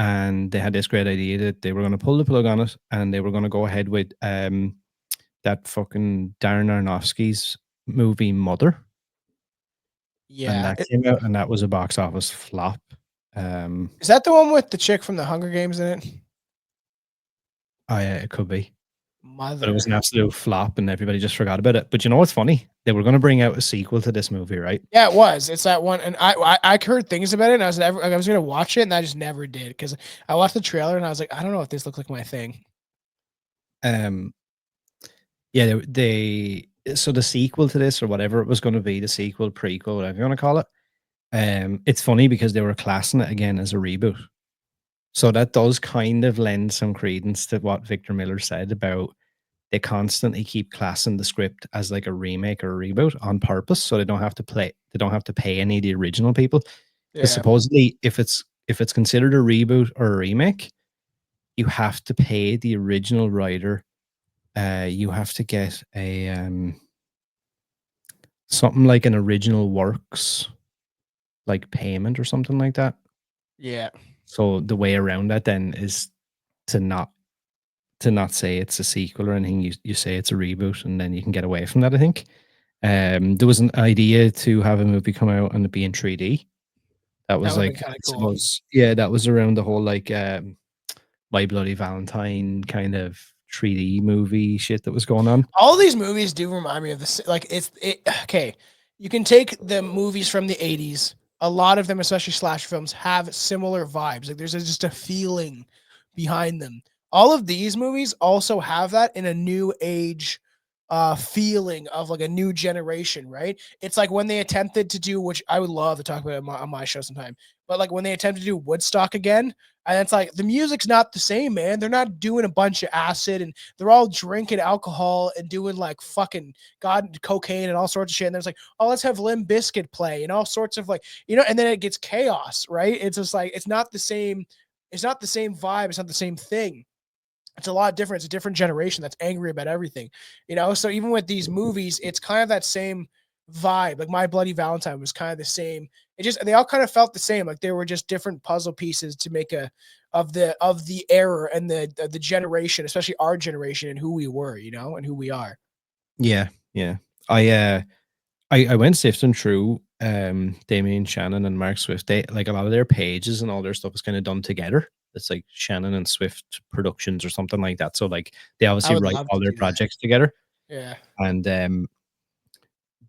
And they had this great idea that they were going to pull the plug on it, and they were going to go ahead with that fucking Darren Aronofsky's movie Mother, and Yeah. that came out, and that was a box office flop. Um, Is that the one with the chick from the Hunger Games in it? it could be, but it was Mother. an absolute flop, and everybody just forgot about it. But you know what's funny? They were going to bring out a sequel to this movie, right? Yeah, it was. It's that one, and I heard things about it, and I was gonna watch it, and I just never did because I watched the trailer, and I was like, I don't know if this looks like my thing. Um, yeah, so the sequel to this or whatever it was going to be, the sequel, prequel, whatever you want to call it. It's funny because they were classing it again as a reboot. So that does kind of lend some credence to what Victor Miller said about they constantly keep classing the script as like a remake or a reboot on purpose, so they don't have to pay any of the original people. Because Yeah. supposedly, if it's considered a reboot or a remake, you have to pay the original writer. You have to get a something like an original works, like payment or something like that. Yeah. So the way around that then is to not say it's a sequel or anything. You say it's a reboot, and then you can get away from that, I think. There was an idea to have a movie come out and it be in 3D. That That was would have like, been kind I of cool. suppose, yeah, that was around the whole like My Bloody Valentine kind of 3D movie shit that was going on. All these movies do remind me of this. Like okay. You can take the movies from the 80s. A lot of them, especially slash films, have similar vibes. Like there's just a feeling behind them. All of these movies also have that in a new age feeling of like a new generation, right? It's like when they attempted to do, which I would love to talk about on my show sometime, but like when they attempted to do Woodstock again, and it's like the music's not the same, man. They're not doing a bunch of acid and they're all drinking alcohol and doing like fucking cocaine and all sorts of shit. And there's like, oh, let's have Limp Bizkit play and all sorts of like, and then it gets chaos, right? It's just like it's not the same. It's not the same vibe. It's not the same thing. It's a lot different. It's a different generation that's angry about everything, So even with these movies, it's kind of that same vibe. Like My Bloody Valentine was kind of the same. They all kind of felt the same. Like they were just different puzzle pieces to make of the era and the generation, especially our generation and who we were, and who we are. Yeah, yeah. I went sifting through Damien Shannon and Mark Swift. They like a lot of their pages and all their stuff is kind of done together. It's like Shannon and Swift Productions or something like that. So like they I obviously would write love all to their do that. projects together. Yeah. And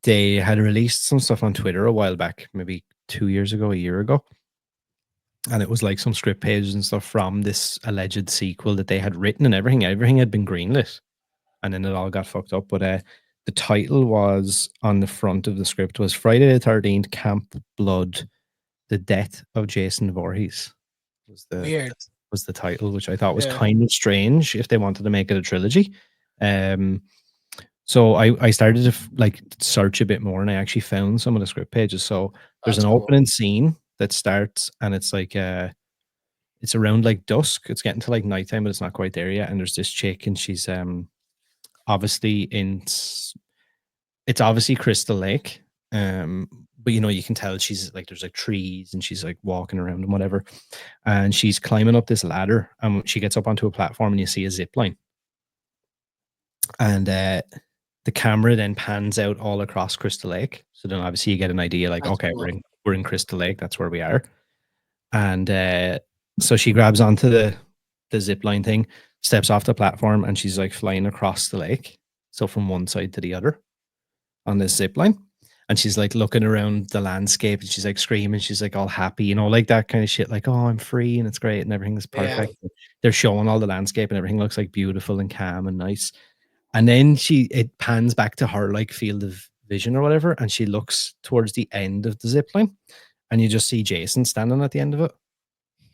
they had released some stuff on Twitter a while back, maybe 2 years ago, a year ago. And it was like some script pages and stuff from this alleged sequel that they had written and everything. Everything had been greenlit. And then it all got fucked up. But the title was on the front of the script was Friday the 13th, Camp Blood, The Death of Jason Voorhees was Weird. the title, which I thought was Yeah. kind of strange if they wanted to make it a trilogy. So I started to like search a bit more, and I actually found some of the script pages. So there's That's an cool. opening scene that starts, and it's like it's around like dusk. It's getting to like nighttime, but it's not quite there yet. And there's this chick, and she's obviously it's obviously Crystal Lake. But you can tell she's like there's like trees and she's like walking around and whatever. And she's climbing up this ladder and she gets up onto a platform and you see a zip line. And the camera then pans out all across Crystal Lake. So then obviously you get an idea like, That's okay, cool. we're in Crystal Lake, that's where we are. And so she grabs onto the zip line thing, steps off the platform, and she's like flying across the lake. So from one side to the other on this zip line. And she's like looking around the landscape and she's like screaming. She's like all happy, like that kind of shit. Like, oh, I'm free and it's great and everything's Yeah. perfect. They're showing all the landscape and everything looks like beautiful and calm and nice. And then it pans back to her like field of vision or whatever. And she looks towards the end of the zip line and you just see Jason standing at the end of it.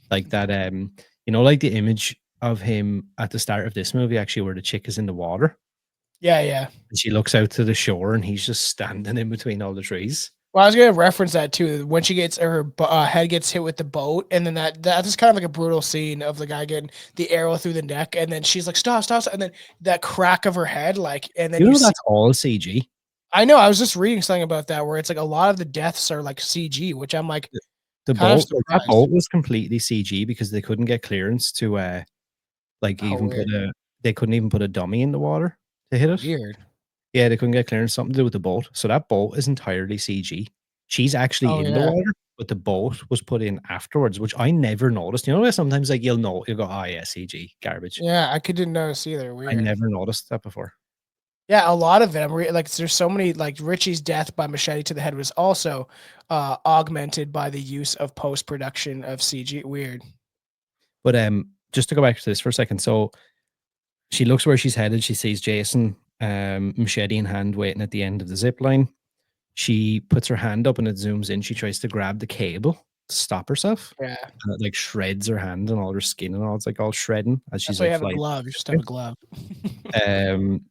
Like that, like the image of him at the start of this movie, actually, where the chick is in the water. Yeah, yeah. And she looks out to the shore and he's just standing in between all the trees. Well, I was gonna reference that too. When she gets her head gets hit with the boat, and then that's kind of like a brutal scene of the guy getting the arrow through the neck, and then she's like, "Stop, stop!" stop," and then that crack of her head, like, and then You you know see. that's all CG. I know. I was just reading something about that where it's like a lot of the deaths are like CG, which I'm like The kind of boat, like that surprised. boat was completely CG because they couldn't get clearance to like How even weird. they couldn't even put a dummy in the water to hit it. Weird. Yeah, they couldn't get clearance, something to do with the boat. So that boat is entirely CG. She's actually Oh in the yeah. water, but the boat was put in afterwards, which I never noticed. Sometimes like you'll go, oh yeah, CG, garbage. Yeah, I didn't notice either. I Weird. never noticed that before. Yeah, a lot of them. Like, there's so many. Like Richie's death by machete to the head was also augmented by the use of post production of CG. Weird. But just to go back to this for a second. So she looks where she's headed. She sees Jason, machete in hand, waiting at the end of the zip line. She puts her hand up and it zooms in. She tries to grab the cable to stop herself. Yeah, And it like shreds her hand and all her skin and all. It's like all shredding as that's she's why you like have a flying. glove. You just have a glove. Um,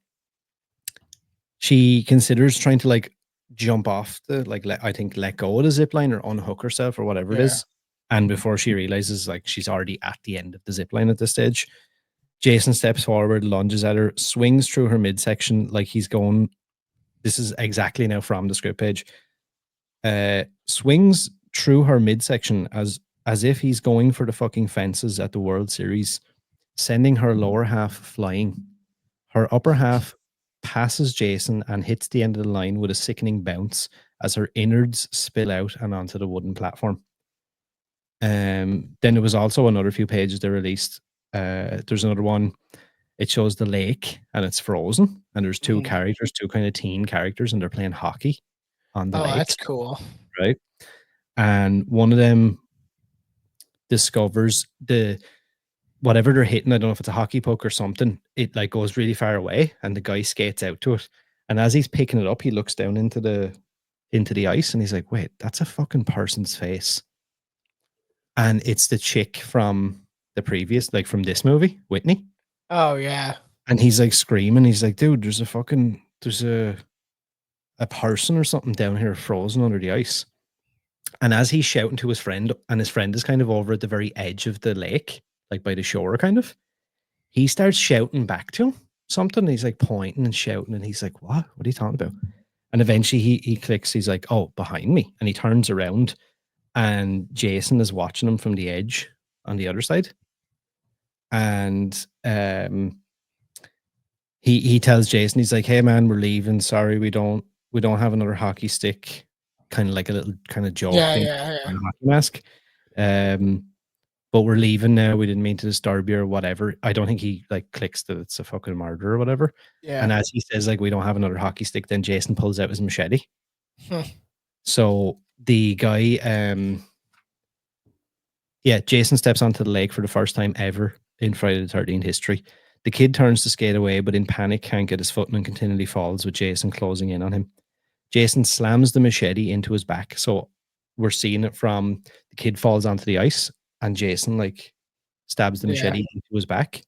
she considers trying to like jump off I think let go of the zip line or unhook herself or whatever it Yeah, is. And before she realizes like she's already at the end of the zip line at this stage, Jason steps forward, lunges at her, swings through her midsection like he's going. This is exactly now from the script page. Swings through her midsection as if he's going for the fucking fences at the World Series, sending her lower half flying. Her upper half passes Jason and hits the end of the line with a sickening bounce as her innards spill out and onto the wooden platform. Then there was also another few pages they released. There's another one. It shows the lake and it's frozen, and there's two characters, two kind of teen characters, and they're playing hockey on the lake. That's cool. Right. And one of them discovers whatever they're hitting, I don't know if it's a hockey puck or something, it like goes really far away and the guy skates out to it. And as he's picking it up, he looks down into the ice and he's like, wait, that's a fucking person's face. And it's the chick from the previous, like from this movie, Whitney. Oh yeah. And he's like screaming. He's like, dude, there's a person or something down here frozen under the ice. And as he's shouting to his friend, and his friend is kind of over at the very edge of the lake, like by the shore, kind of, he starts shouting back to him something. He's like pointing and shouting, and he's like, what are you talking about? And eventually he clicks. He's like, oh, behind me. And he turns around, and Jason is watching him from the edge on the other side. And he tells Jason, he's like, hey man, we're leaving. Sorry, we don't have another hockey stick. Kind of like a little kind of joke thing. Yeah. Hockey mask. But we're leaving now. We didn't mean to disturb you or whatever. I don't think he like clicks that it's a fucking murder or whatever. Yeah. And as he says, like, we don't have another hockey stick, then Jason pulls out his machete. So the guy, Jason steps onto the lake for the first time ever in Friday the 13th history. The kid turns to skate away, but in panic can't get his footing and continually falls with Jason closing in on him. Jason slams the machete into his back. So we're seeing it from the kid falls onto the ice and Jason like stabs the machete into his back.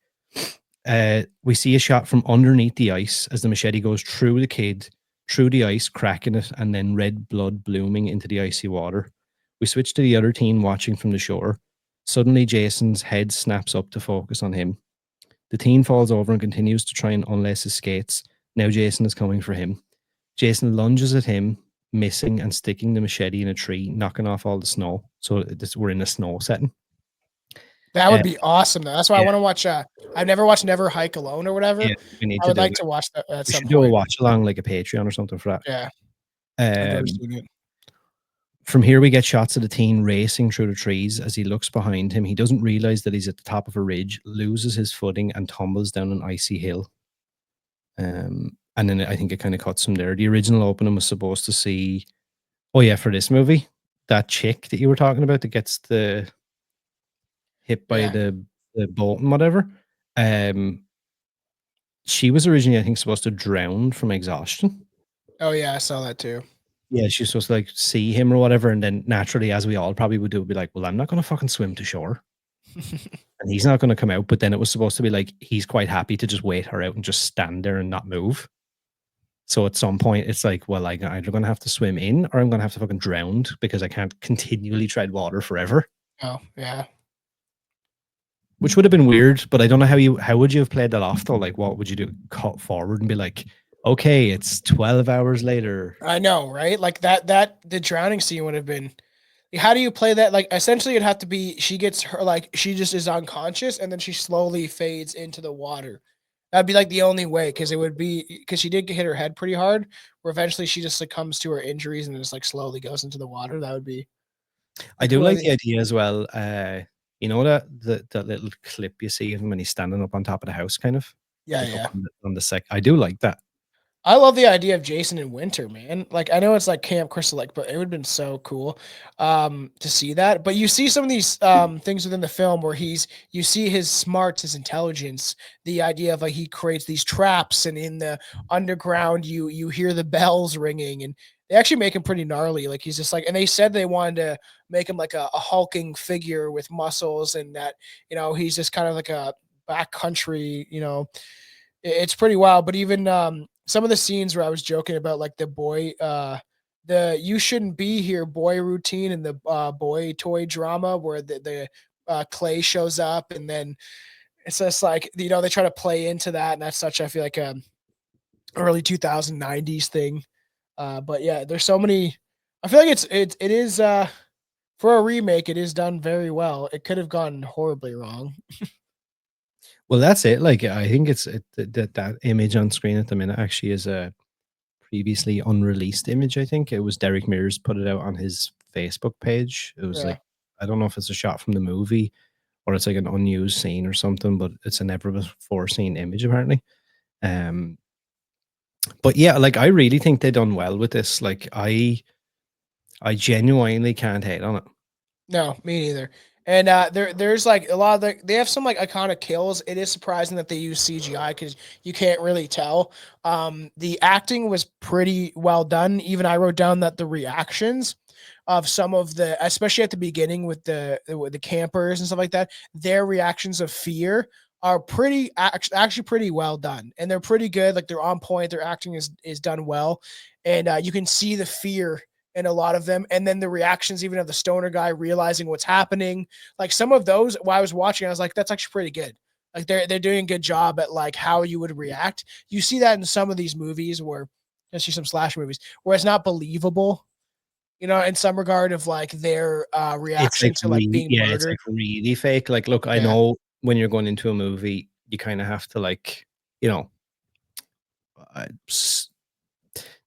We see a shot from underneath the ice as the machete goes through the kid, through the ice, cracking it, and then red blood blooming into the icy water. We switch to the other teen watching from the shore. Suddenly, Jason's head snaps up to focus on him. The teen falls over and continues to try and unlace his skates. Now Jason is coming for him. Jason lunges at him, missing and sticking the machete in a tree, knocking off all the snow. So we're in a snow setting. That would be awesome, though. That's why I want to watch. I've never watched Never Hike Alone or whatever. Yeah, I would like to watch that at some point. Do a watch along, like a Patreon or something for that. Yeah. I've never seen it. From here, we get shots of the teen racing through the trees. As he looks behind him, he doesn't realize that he's at the top of a ridge, loses his footing, and tumbles down an icy hill. And then I think it kind of cuts from there. The original opening was supposed to see, for this movie, that chick that you were talking about that gets hit by the bolt and whatever. She was originally, I think, supposed to drown from exhaustion. Oh yeah, I saw that too. Yeah, she's supposed to like see him or whatever, and then naturally, as we all probably would do, be like, well, I'm not going to fucking swim to shore. And he's not going to come out. But then it was supposed to be like, he's quite happy to just wait her out and just stand there and not move. So at some point, it's like, well, I'm either going to have to swim in or I'm going to have to fucking drown because I can't continually tread water forever. Oh, yeah. Which would have been weird, but I don't know how would you have played that off though? Like, what would you do? Cut forward and be like, okay, it's 12 hours later. I know, right? Like the drowning scene would have been. How do you play that? Like, essentially, it'd have to be she gets her, like, she just is unconscious and then she slowly fades into the water. That'd be like the only way, because it would be because she did hit her head pretty hard, where eventually she just succumbs to her injuries and just like slowly goes into the water. That would be. I do like the idea as well. You know that little clip you see of him when he's standing up on top of the house, kind of. Yeah. On the sec, I do like that. I love the idea of Jason in winter, man. Like, I know it's like Camp Crystal Lake, but it would have been so cool to see that. But you see some of these things within the film where you see his smarts, his intelligence, the idea of like he creates these traps, and in the underground you hear the bells ringing, and they actually make him pretty gnarly. Like, he's just like, and they said they wanted to make him like a hulking figure with muscles, and that, he's just kind of like a backcountry, it's pretty wild. But even some of the scenes where I was joking about, like the boy, the "you shouldn't be here" boy routine, and the boy toy drama where the clay shows up, and then it's just like, they try to play into that, and that's such, I feel like, early 2090s thing. But yeah, there's so many. I feel like it is For a remake, it is done very well. It could have gone horribly wrong. Well, that's it. Like, I think that image on screen at the minute actually is a previously unreleased image. I think it was Derek Mears put it out on his Facebook page. It was Yeah. like, I don't know if it's a shot from the movie or it's like an unused scene or something, but it's a never before seen image apparently. Um, but yeah, like I really think they done well with this. Like I genuinely can't hate on it. No, me neither. And there's like a lot of they have some like iconic kills. It is surprising that they use CGI because you can't really tell. The acting was pretty well done. Even I wrote down that the reactions of some of the, especially at the beginning with the campers and stuff like that, their reactions of fear are pretty actually pretty well done, and they're pretty good. Like they're on point. Their acting is done well, and you can see the fear in a lot of them. And then the reactions, even of the stoner guy realizing what's happening, like some of those while I was watching, I was like, that's actually pretty good. Like they're doing a good job at like how you would react. You see that in some of these movies where, especially some slash movies, where it's not believable, in some regard of like their It's like reaction to like being it's like murdered. really fake. Like, look, I Yeah. know when you're going into a movie, you kind of have to like, you know, uh, s-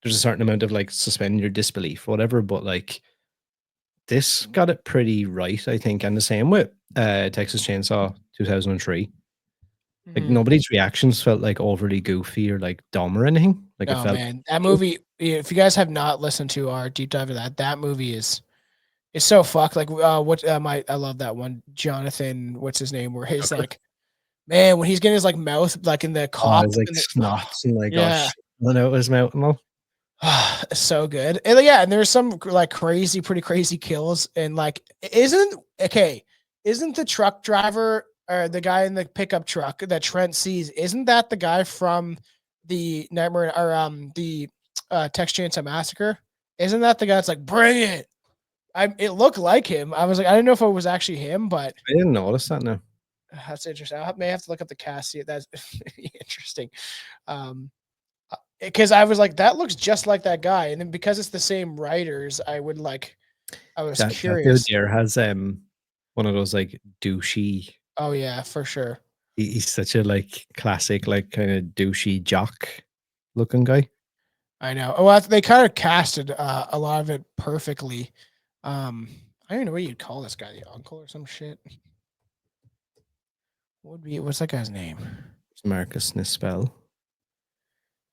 there's a certain amount of like suspend your disbelief, whatever. But like this got it pretty right, I think. And the same with Texas Chainsaw 2003. Like Mhm. nobody's reactions felt like overly goofy or like dumb or anything. Like it Oh felt man, that movie. If you guys have not listened to our deep dive of that movie is so fucked. Like, what I love that one, Jonathan. What's his name? Where he's Tucker. like, man, when he's getting his like mouth like in the Oh, cop it's like and the, snots and like yeah, gosh, I know it was mouth and all. so good. And yeah, and there's some like crazy, pretty crazy kills. And like, isn't the truck driver or the guy in the pickup truck that Trent sees? Isn't that the guy from the Nightmare or the Texas Chainsaw Massacre? Isn't that the guy that's like, bring it? It looked like him. I was like, I didn't know if it was actually him, but I didn't notice that now. that's interesting. I may have to look up the cast. See, that's interesting. Um, because I was like, that looks just like that guy, and then because it's the same writers, I was That dude curious. there has one of those like douchey. Oh yeah, for sure. He's such a like classic like kind of douchey jock looking guy. I know. Oh, well, they kind of casted a lot of it perfectly. I don't even know what you'd call this guy, the uncle or some shit. What would be what's that guy's name? It's Marcus Nispel.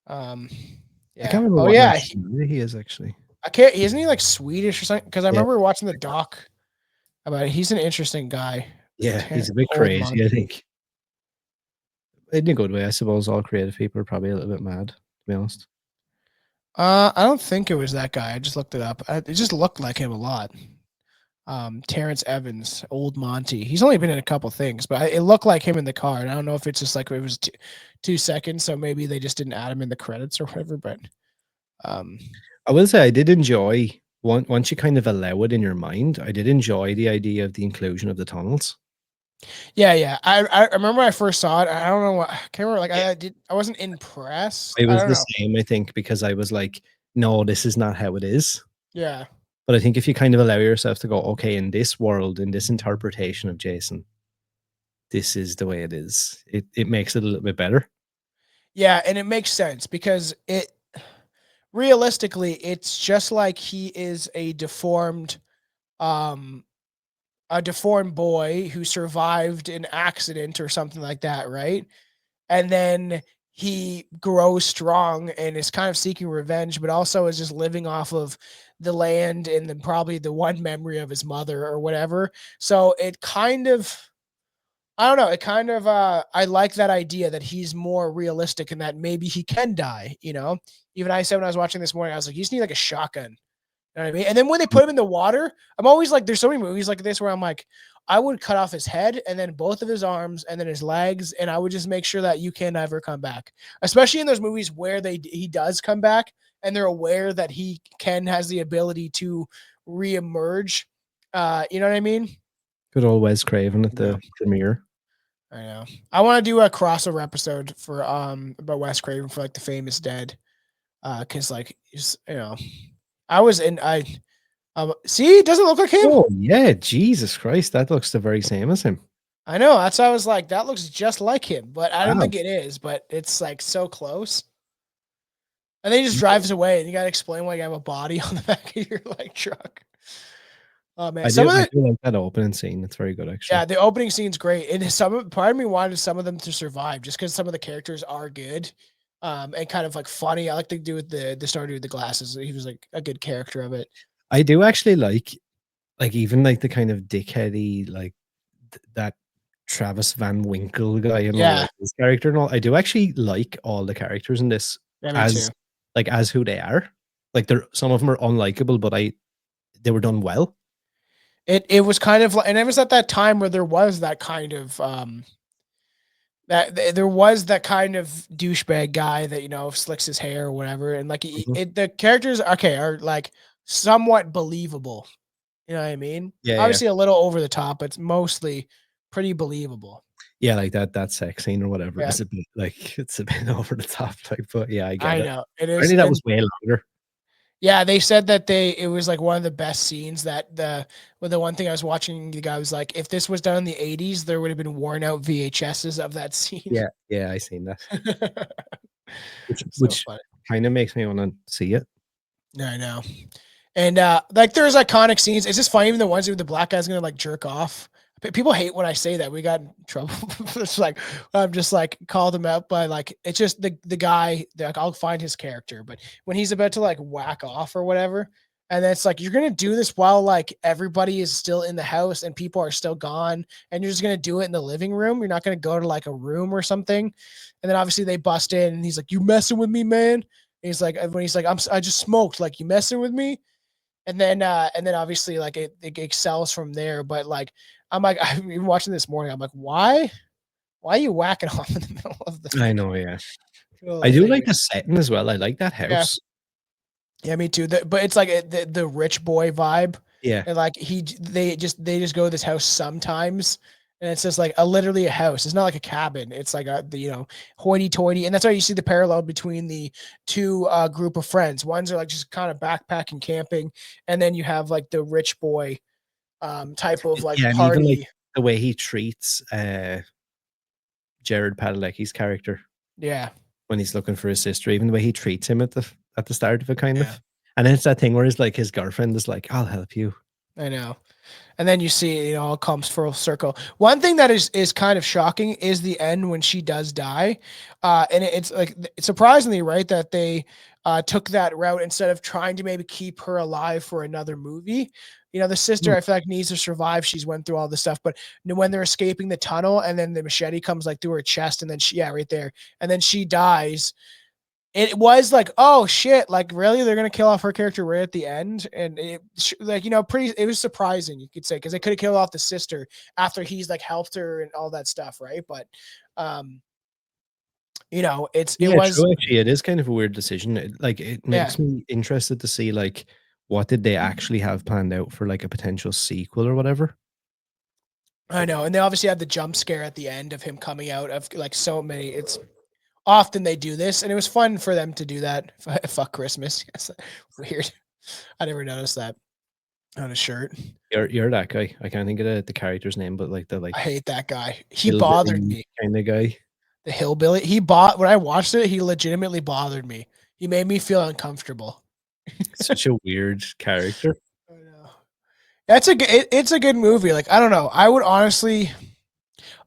Um, I can't yeah. remember Oh what yeah. nationality he is actually. I can't. Isn't he like Swedish or something? Because I Yeah, remember watching the doc about it. He's an interesting guy. yeah, he's a bit Old crazy. I Monty. think in a good way. I suppose all creative people are probably a little bit mad, to be honest. I don't think it was that guy. I just looked it up. It just looked like him a lot. Terrence Evans, Old Monty. He's only been in a couple things, but it looked like him in the car. And I don't know if it's just like it was 2 seconds, so maybe they just didn't add him in the credits or whatever. But um, I will say I did enjoy once you kind of allow it in your mind. I did enjoy the idea of the inclusion of the tunnels. yeah, yeah. I remember when I first saw it. I don't know what I can't remember. Like I wasn't impressed. I I was don't the know. same, I think, because I was like, no, this is not how it is. Yeah. But I think if you kind of allow yourself to go, okay, in this world, in this interpretation of Jason, this is the way it is. It makes it a little bit better. Yeah, and it makes sense because it realistically, it's just like he is um a deformed boy who survived an accident or something like that, right? And then he grows strong and is kind of seeking revenge, but also is just living off of the land and then probably the one memory of his mother or whatever. So it kind of I don't know. It kind of I like that idea that he's more realistic and that maybe he can die. Even I said when I was watching this morning, I was like, you just need like a shotgun. You know what I mean? And then when they put him in the water, I'm always like, there's so many movies like this where I'm like, I would cut off his head and then both of his arms and then his legs, and I would just make sure that you can never come back. Especially in those movies where he does come back and they're aware that he has the ability to reemerge. You know what I mean? Good old Wes Craven at Yeah. the premiere. I know. I want to do a crossover episode for about Wes Craven for like the famous dead. Cause like I was in See, it doesn't look like him. Oh yeah, Jesus Christ, that looks the very same as him. I know. That's why I was like, that looks just like him, but I don't Wow. think it is. But it's like so close. And then he just drives away, and you gotta explain why you have a body on the back of your like truck. Oh man, I some do of I the do like that opening scene. It's very good actually. yeah, the opening scene's great, and part of me wanted some of them to survive just because some of the characters are good, and kind of like funny. I like to do with the starter with the glasses. He was like a good character of it. I do actually like even like the kind of dickheady like that Travis Van Winkle guy and all Yeah, like his character and all. I do actually like all the characters in this yeah, me too. as like as who they are. Like they're some of them are unlikable, but they were done well. It was kind of like, and it was at that time where there was that kind of there was that kind of douchebag guy that slicks his hair or whatever, and like Mhm. the characters are like somewhat believable. You know what I mean? Yeah, yeah. Obviously a little over the top, but it's mostly pretty believable. Yeah, like that sex scene or whatever Yeah, is a bit like it's a bit over the top, like, but yeah, I get I it. know it is, Apparently that and was way longer. yeah, they said that it was like one of the best scenes that the one thing I was watching, the guy was like, if this was done in the 80s, there would have been worn out VHSs of that scene. Yeah, yeah, I seen that. So Which funny. kind of makes me want to see it. Yeah, I know. And like there's iconic scenes. It's just funny, even the ones where the black guy's gonna like jerk off. People hate when I say that. We got in trouble. It's like I'm just like called him out by like it's just the guy. Like I'll find his character, but when he's about to like whack off or whatever, and then it's like you're gonna do this while like everybody is still in the house and people are still gone, and you're just gonna do it in the living room. You're not gonna go to like a room or something. And then obviously they bust in, and he's like, "You messing with me, man?" And he's like, when he's like, I just smoked. Like you messing with me?" And then obviously like it excels from there. But like I'm like I'm even watching this morning. I'm like, why are you whacking off in the middle of I know, yeah. the I do thing? like the setting as well. I like that Yeah, house. yeah, me too. But it's like the rich boy vibe, Yeah. and like they just go to this house sometimes. And it's just like literally a house. It's not like a cabin. It's like hoity-toity, and that's why you see the parallel between the two group of friends. Ones are like just kind of backpacking, camping, and then you have like the rich boy type of like Yeah, and even like party. the way he treats Jared Padalecki's character Yeah, when he's looking for his sister, even the way he treats him at the start of it, kind yeah, of. And then it's that thing where it's like his girlfriend is like, "I'll help you." I know. And then you see, it comes full circle. One thing that is kind of shocking is the end when she does die, and it's like surprisingly right that they took that route instead of trying to maybe keep her alive for another movie. The sister Mm. I feel like needs to survive. She's went through all this stuff, but when they're escaping the tunnel and then the machete comes like through her chest, and then yeah, right there, and then she dies. It was like, oh shit, like really, they're gonna kill off her character right at the end, and like pretty. It was surprising, you could say, because they could have killed off the sister after he's like helped her and all that stuff, right? But, um, it Yeah, was true. Actually, it is kind of a weird decision. Like, it yeah, makes me interested to see like what did they actually have planned out for like a potential sequel or whatever. I know, and they obviously had the jump scare at the end of him coming out of like so many. It's often they do this, and it was fun for them to do that. Fuck Christmas, yes, weird. I never noticed that on a shirt. You're that guy. I can't think of the character's name, but like the I hate that guy. He bothered hillbilly me. kind of guy. The hillbilly. When I watched it, he legitimately bothered me. He made me feel uncomfortable. Such a weird character. I know. It's a good movie. Like I don't know. I would honestly.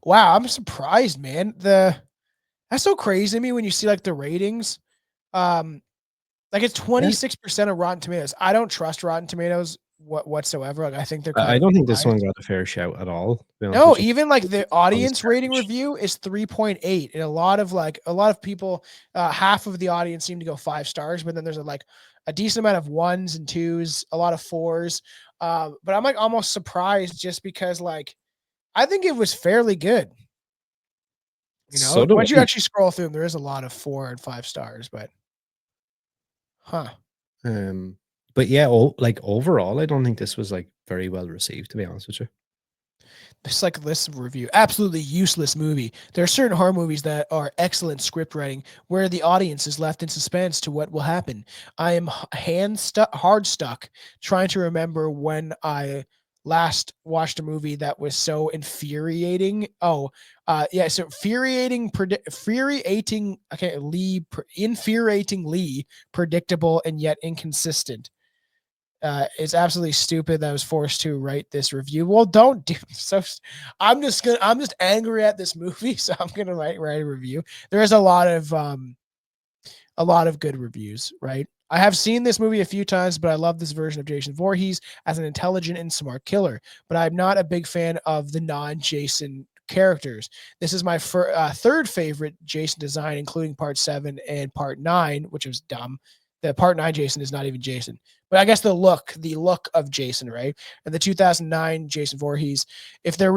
Wow, I'm surprised, man. That's so crazy to me when you see like the ratings. Um, like it's Yeah. 26% of Rotten Tomatoes. I don't trust Rotten Tomatoes whatsoever. Like I think they're kind I of don't think this one biased. got a fair shout at all, to be honest No, with you. even like the audience rating Garbage. review is 3.8. And a lot of people, half of the audience seem to go 5 stars, but then there's like a decent amount of ones and twos, a lot of fours. But I'm like almost surprised just because like I think it was fairly good. So do Once you I. actually scroll through them, there is a lot of 4 and 5 stars, but huh. But yeah, like overall, I don't think this was like very well received, to be honest with you. It's like this review. Absolutely useless movie. There are certain horror movies that are excellent script writing where the audience is left in suspense to what will happen. I am hard stuck trying to remember when I last watched a movie that was so infuriating. Yeah, so infuriatingly predictable and yet inconsistent. It's absolutely stupid that I was forced to write this review. Well, don't do so. I'm just angry at this movie, so I'm gonna write a review. There is a lot of good reviews, right? I have seen this movie a few times, but I love this version of Jason Voorhees as an intelligent and smart killer. But I'm not a big fan of the non-Jason characters. This is my third favorite Jason design, including Part 7 and Part 9, which was dumb. The Part 9 Jason is not even Jason. But I guess the look of Jason, right? And the 2009 Jason Voorhees, if they're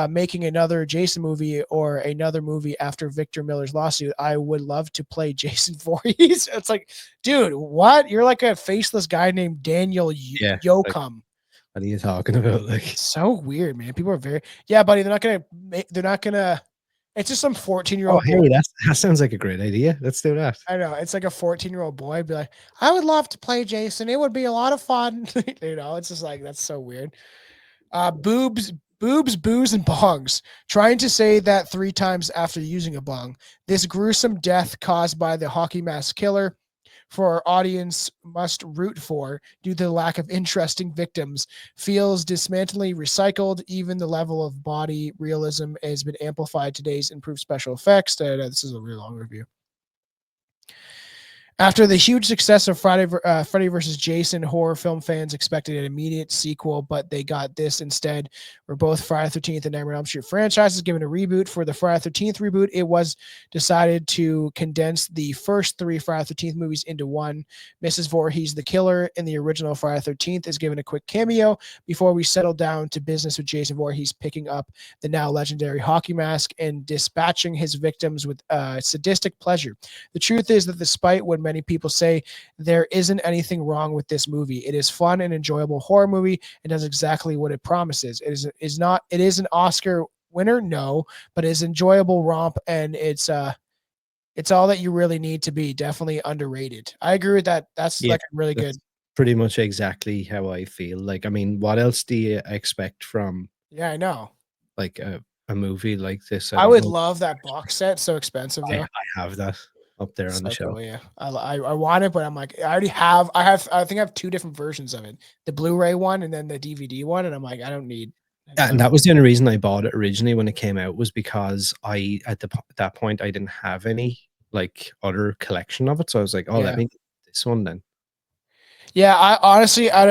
making another Jason movie or another movie after Victor Miller's lawsuit, I would love to play Jason Voorhees. It's like, dude, what? You're like a faceless guy named Daniel Yeah. Like, Yoakum. what are you talking about? Like, So weird, man. People are buddy. They're not gonna. It's just some 14-year-old. oh, hey, that sounds like a great idea. Let's do that. I know. It's like a 14-year-old boy be like, I would love to play Jason. It would be a lot of fun. It's just like, that's so weird. Boobs, booze, and bongs. Trying to say that 3 times after using a bong. This gruesome death caused by the hockey mask killer for our audience must root for due to the lack of interesting victims feels dismantlingly recycled. Even the level of body realism has been amplified today's improved special effects. This is a really long review. After the huge success of Freddy vs. Jason, horror film fans expected an immediate sequel, but they got this instead. Where both Friday the 13th and Nightmare on Elm Street franchises given a reboot. For the Friday the 13th reboot, it was decided to condense the first 3 Friday the 13th movies into one. Mrs. Voorhees, the killer in the original Friday the 13th, is given a quick cameo before we settle down to business with Jason Voorhees picking up the now legendary hockey mask and dispatching his victims with sadistic pleasure. The truth is that despite what many people say, there isn't anything wrong with this movie. It is fun and enjoyable horror movie and does exactly what it promises. It is an Oscar winner, no, but it's enjoyable romp, and it's all that you really need to be. Definitely underrated. I agree with that. That's like really good. Pretty much exactly how I feel. Like, I mean, what else do you expect from? Yeah, I know. Like a movie like this? I would love that box set. So expensive though. I have that up there on the shelf. Cool, yeah, I want it, but I'm like, I think I have 2 different versions of it: the Blu-ray one and then the DVD one. And I'm like, I don't need. Yeah, and that was the only reason I bought it originally when it came out, was because at that point I didn't have any like other collection of it, so I was like, oh, let me get this one then. Yeah, I honestly, out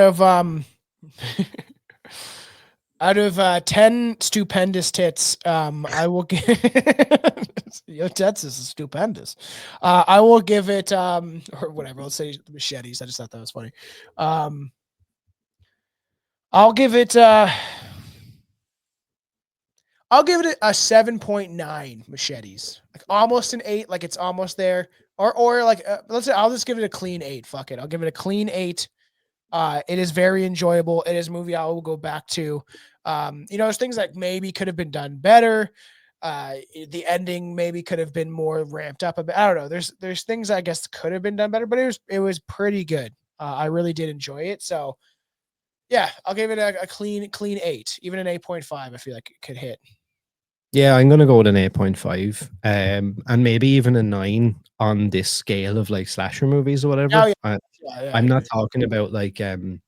of 10 stupendous tits, I will give your tits is stupendous. I will give it or whatever. Let's say machetes. I just thought that was funny. I'll give it a 7.9 machetes. Like almost an 8, like it's almost there. Or like let's say I'll just give it a clean 8. Fuck it. I'll give it a clean 8. It is very enjoyable. It is a movie I will go back to. There's things that maybe could have been done better. The ending maybe could have been more ramped up a bit. I don't know. There's things I guess could have been done better, but it was pretty good. I really did enjoy it. So yeah, I'll give it a clean 8, even an 8.5. I feel like it could hit. Yeah, I'm gonna go with an 8.5, and maybe even a 9 on this scale of like slasher movies or whatever. Oh, yeah. I'm not talking about like for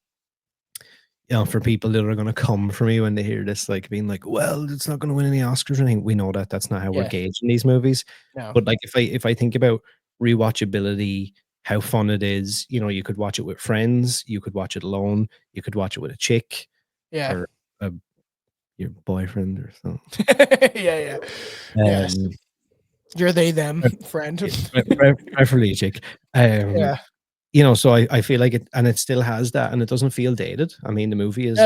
people that are gonna come for me when they hear this, like being like, well, it's not gonna win any Oscars or anything. We know that that's not how we're gauging these movies. No. But like if I think about rewatchability, how fun it is, you could watch it with friends, you could watch it alone, you could watch it with a chick, or your boyfriend or something. Yeah. Yes. You're they them friend. Preferably a chick. So I feel like it, and it still has that, and it doesn't feel dated. I mean, the movie is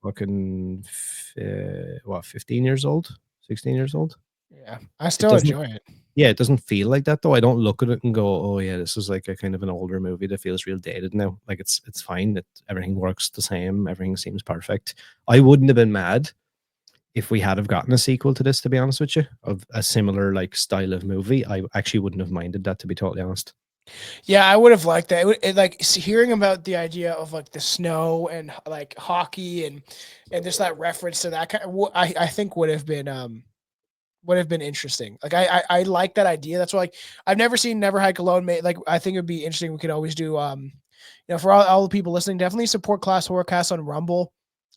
fucking 15 years old, 16 years old. Yeah, I still enjoy it. Yeah, it doesn't feel like that though. I don't look at it and go, oh yeah, this is like a kind of an older movie that feels real dated now. Like it's fine. That everything works the same. Everything seems perfect. I wouldn't have been mad if we had have gotten a sequel to this, to be honest with you, of a similar like style of movie, I actually wouldn't have minded that, to be totally honest. Yeah, I would have liked that. Like hearing about the idea of like the snow and like hockey and just that reference to that kind of, I think would have been interesting. Like I like that idea. That's why like I've never seen Never Hike Alone. Like I think it'd be interesting. We could always do for all the people listening, definitely support Class Horrorcast on Rumble.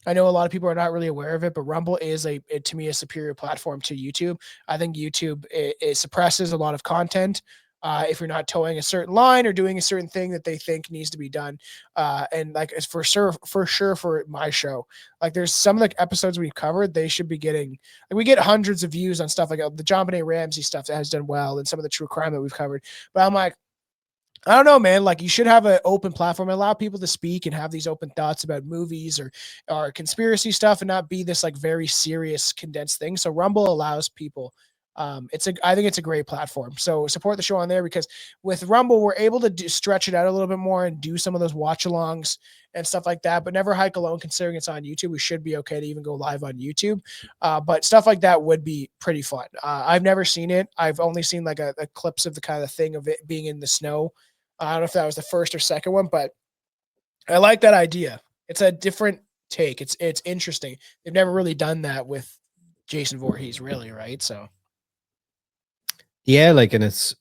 I know a lot of people are not really aware of it, but Rumble is to me a superior platform to YouTube. I think YouTube it suppresses a lot of content. If you're not towing a certain line or doing a certain thing that they think needs to be done, and like it's for sure for my show, like there's some of the episodes we've covered, they should be getting like we get hundreds of views on stuff like the John Benet Ramsey stuff that has done well, and some of the true crime that we've covered. But I'm like, I don't know, man. Like you should have an open platform and allow people to speak and have these open thoughts about movies or conspiracy stuff and not be this like very serious condensed thing. So Rumble allows people. I think it's a great platform. So support the show on there because with Rumble we're able to stretch it out a little bit more and do some of those watch alongs and stuff like that. But Never Hike Alone, considering it's on YouTube, we should be okay to even go live on YouTube. But stuff like that would be pretty fun. I've never seen it. I've only seen like a clips of the kind of thing of it being in the snow. I don't know if that was the first or second one, but I like that idea. It's a different take. It's interesting. They've never really done that with Jason Voorhees, really, right? So Yeah, like, and it's.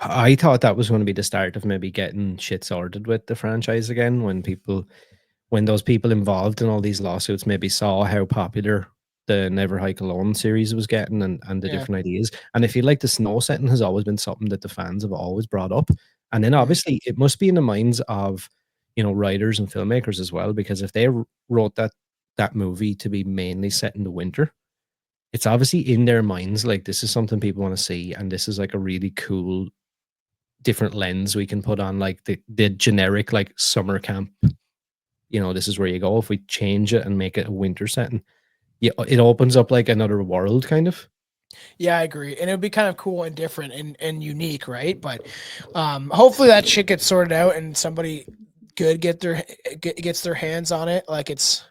I thought that was going to be the start of maybe getting shit sorted with the franchise again when those people involved in all these lawsuits maybe saw how popular the Never Hike Alone series was getting and the yeah. different ideas. And I feel like the snow setting has always been something that the fans have always brought up. And then Mhm. obviously it must be in the minds of, writers and filmmakers as well, because if they wrote that movie to be mainly set in the winter, it's obviously in their minds like this is something people want to see, and this is like a really cool different lens we can put on like the generic like summer camp. This is where you go. If we change it and make it a winter setting, yeah, it opens up like another world, kind of. Yeah, I agree. And it would be kind of cool and different and unique, right? But hopefully that shit gets sorted out and somebody good gets their hands on it. Like it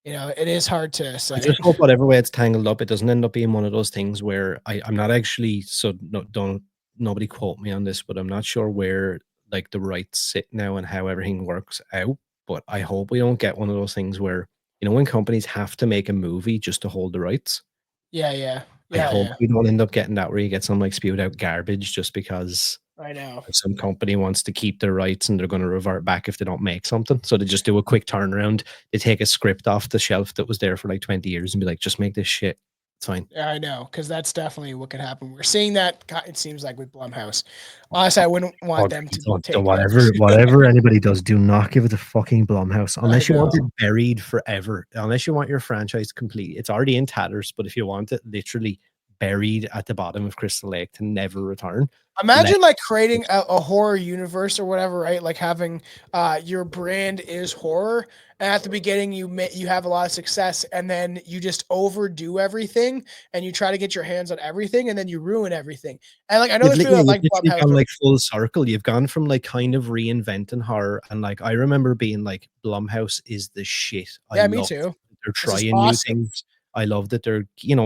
is hard to I say. just hope whatever way it's tangled up, it doesn't end up being one of those things where I'm not actually so no, don't nobody quote me on this, but I'm not sure where like the rights sit now and how everything works out. But I hope we don't get one of those things where when companies have to make a movie just to hold the rights. Yeah, yeah. I Yeah, hope yeah. we don't end up getting that where you get some like spewed out garbage just because I know. some company wants to keep their rights and they're going to revert back if they don't make something. So they just do a quick turnaround. They take a script off the shelf that was there for like 20 years and be like, just make this shit. It's fine. Yeah, I know, because that's definitely what could happen. We're seeing that. It seems like with Blumhouse. Honestly, I wouldn't want Oh, them to don't take it. whatever anybody does, do not give it to fucking Blumhouse I unless you want know. it buried forever. Unless you want your franchise complete, it's already in tatters. But if you want it literally buried at the bottom of Crystal Lake to never return, let Imagine like creating a horror universe or whatever, right? Like having your brand is horror, and at the beginning you have a lot of success, and then you just overdo everything, and you try to get your hands on everything, and then you ruin everything. And like I know there's people that You've like literally Blumhouse, gone but like full circle. You've gone from like kind of reinventing horror, and like I remember being like, Blumhouse is the shit. I yeah, me love too. that they're This is trying new awesome. things. I love that they're giving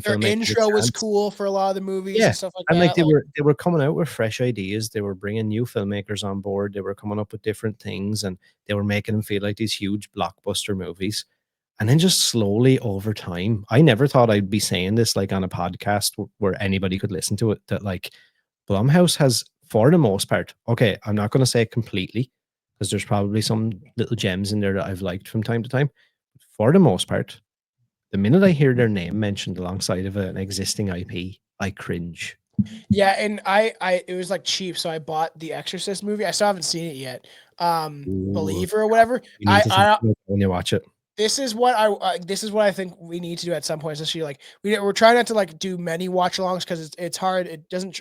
Their filmmakers a intro was chance. cool for a lot of the movies Yeah, and stuff like and like that. Like they were coming out with fresh ideas. They were bringing new filmmakers on board. They were coming up with different things, and they were making them feel like these huge blockbuster movies. And then just slowly over time, I never thought I'd be saying this like on a podcast where anybody could listen to it. That like Blumhouse has, for the most part, okay, I'm not going to say completely because there's probably some little gems in there that I've liked from time to time. For the most part, the minute I hear their name mentioned alongside of an existing IP, I cringe. yeah, and I it was like cheap, so I bought the Exorcist movie. I still haven't seen it yet. Ooh, Believer or whatever. you need to talk about it when you watch it. This is what I think we need to do at some point. Especially like we're trying not to like do many watch alongs because it's hard. It doesn't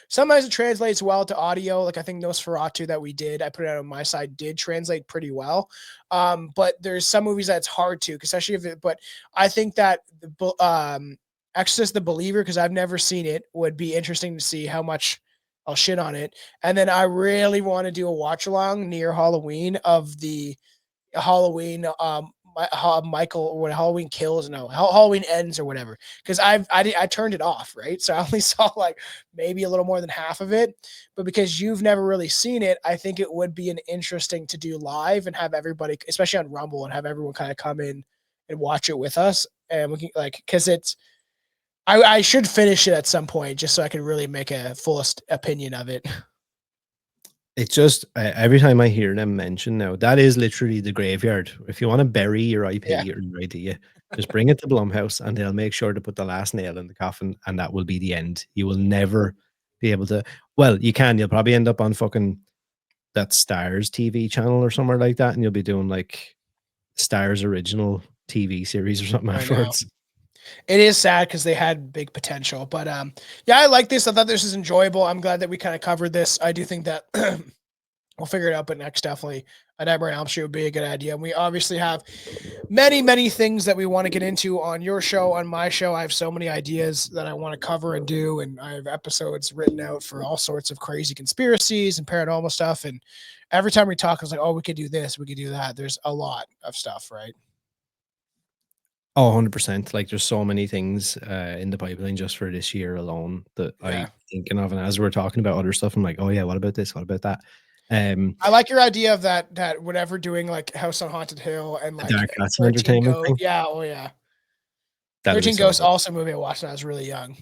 sometimes it translates well to audio. Like I think Nosferatu that we did, I put it out on my side, did translate pretty well. But there's some movies that it's hard to, especially if it. But I think that Exorcist the Believer, because I've never seen it, would be interesting to see how much I'll shit on it. And then I really want to do a watch along near Halloween of the Halloween Michael or what Halloween Kills, no, Halloween Ends or whatever. Because I turned it off, right? So I only saw like maybe a little more than half of it. But because you've never really seen it, I think it would be an interesting to do live and have everybody, especially on Rumble, and have everyone kind of come in and watch it with us. And we can like because it's I should finish it at some point just so I can really make a fullest opinion of it. It's just every time I hear them mention now, that is literally the graveyard. If you want to bury your Yeah, IP or your idea, just bring it to Blumhouse and they'll make sure to put the last nail in the coffin, and that will be the end. You will never be able to. Well, you can. You'll probably end up on fucking that Stars TV channel or somewhere like that, and you'll be doing like Stars original TV series or something I know. afterwards. It is sad because they had big potential, but yeah, I like this. I thought this is enjoyable. I'm glad that we kind of covered this. I do think that we'll figure it out, but next definitely a Nightmare on Elm Street would be a good idea. And we obviously have many things that we want to get into on your show, on my show. I have so many ideas that I want to cover and do, and I have episodes written out for all sorts of crazy conspiracies and paranormal stuff. And every time we talk, it's like, oh, we could do this, we could do that. There's a lot of stuff, right? Oh, 100%. Like there's so many things in the pipeline just for this year alone that Yeah. I thinking of. And as we're talking about other stuff, I'm like, oh yeah, what about this? What about that? I like your idea of that whatever doing like House on Haunted Hill and A like Dark Castle 13 Entertainment Ghosts. thing. Yeah, oh yeah. That'd be 13 so Ghosts good. also a movie I watched when I was really young.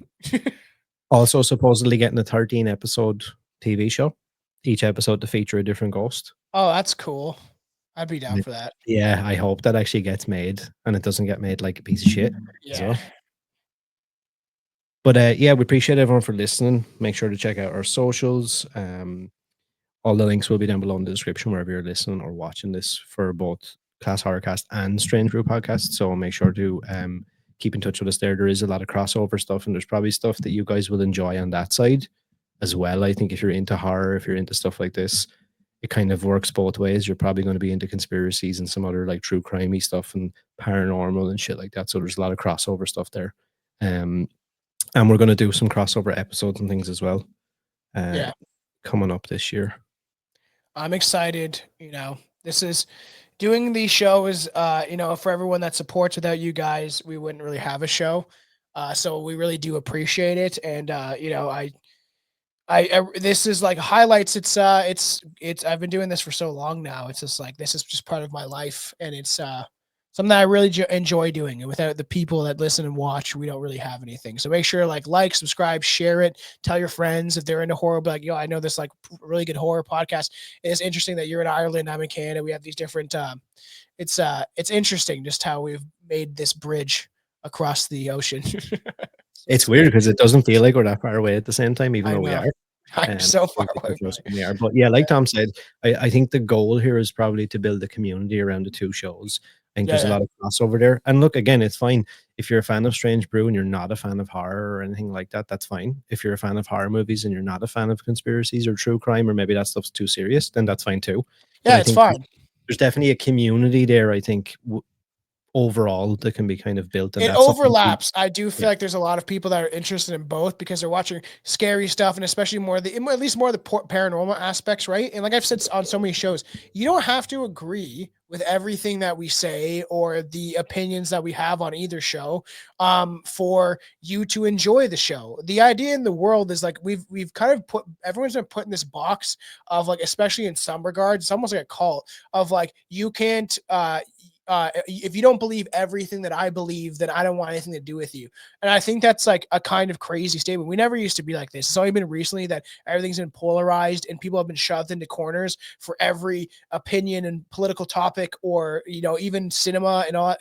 Also supposedly getting a 13 episode TV show. Each episode to feature a different ghost. Oh, that's cool. I'd be down And for that. yeah, I hope that actually gets made and it doesn't get made like a piece of shit as Yeah. well. But yeah, we appreciate everyone for listening. Make sure to check out our socials. All the links will be down below in the description wherever you're listening or watching this for both Class Horrorcast and Strange Brew Podcast. So make sure to keep in touch with us there. There is a lot of crossover stuff, and there's probably stuff that you guys will enjoy on that side as well. I think if you're into horror, if you're into stuff like this, it kind of works both ways. You're probably going to be into conspiracies and some other like true crimey stuff and paranormal and shit like that. So there's a lot of crossover stuff there. And we're going to do some crossover episodes and things as well Yeah. coming up this year. I'm excited. You know, this is doing these shows, you know, for everyone that supports. Without you guys, we wouldn't really have a show. So we really do appreciate it. And you know, this is like highlights. It's I've been doing this for so long now. It's just like this is just part of my life, and it's something that I really enjoy doing. And without the people that listen and watch, we don't really have anything. So make sure like, subscribe, share it, tell your friends if they're into horror. Be like, yo, I know this like really good horror podcast. It's interesting that you're in Ireland, I'm in Canada. We have these different. It's interesting just how we've made this bridge across the ocean. It's weird because it doesn't feel like we're that far away at the same time, even I though we know. are. I'm so far away from it. We are. But yeah, like Tom said, I think the goal here is probably to build a community around the two shows. I think there's a lot of crossover there. And look, again, it's fine. If you're a fan of Strange Brew and you're not a fan of horror or anything like that, that's fine. If you're a fan of horror movies and you're not a fan of conspiracies or true crime, or maybe that stuff's too serious, then that's fine too. Yeah, it's fine. There's definitely a community there, I think, overall that can be kind of built. And it overlaps. I do feel like there's a lot of people that are interested in both because they're watching scary stuff and especially more the at least more of the paranormal aspects, right? And like I've said on so many shows, you don't have to agree with everything that we say or the opinions that we have on either show for you to enjoy the show. The idea in the world is like we've kind of everyone's been put in this box of like, especially in some regards, it's almost like a cult of like you can't if you don't believe everything that I believe, then I don't want anything to do with you. And I think that's like a kind of crazy statement. We never used to be like this. It's only been recently that everything's been polarized and people have been shoved into corners for every opinion and political topic, or, you know, even cinema and all.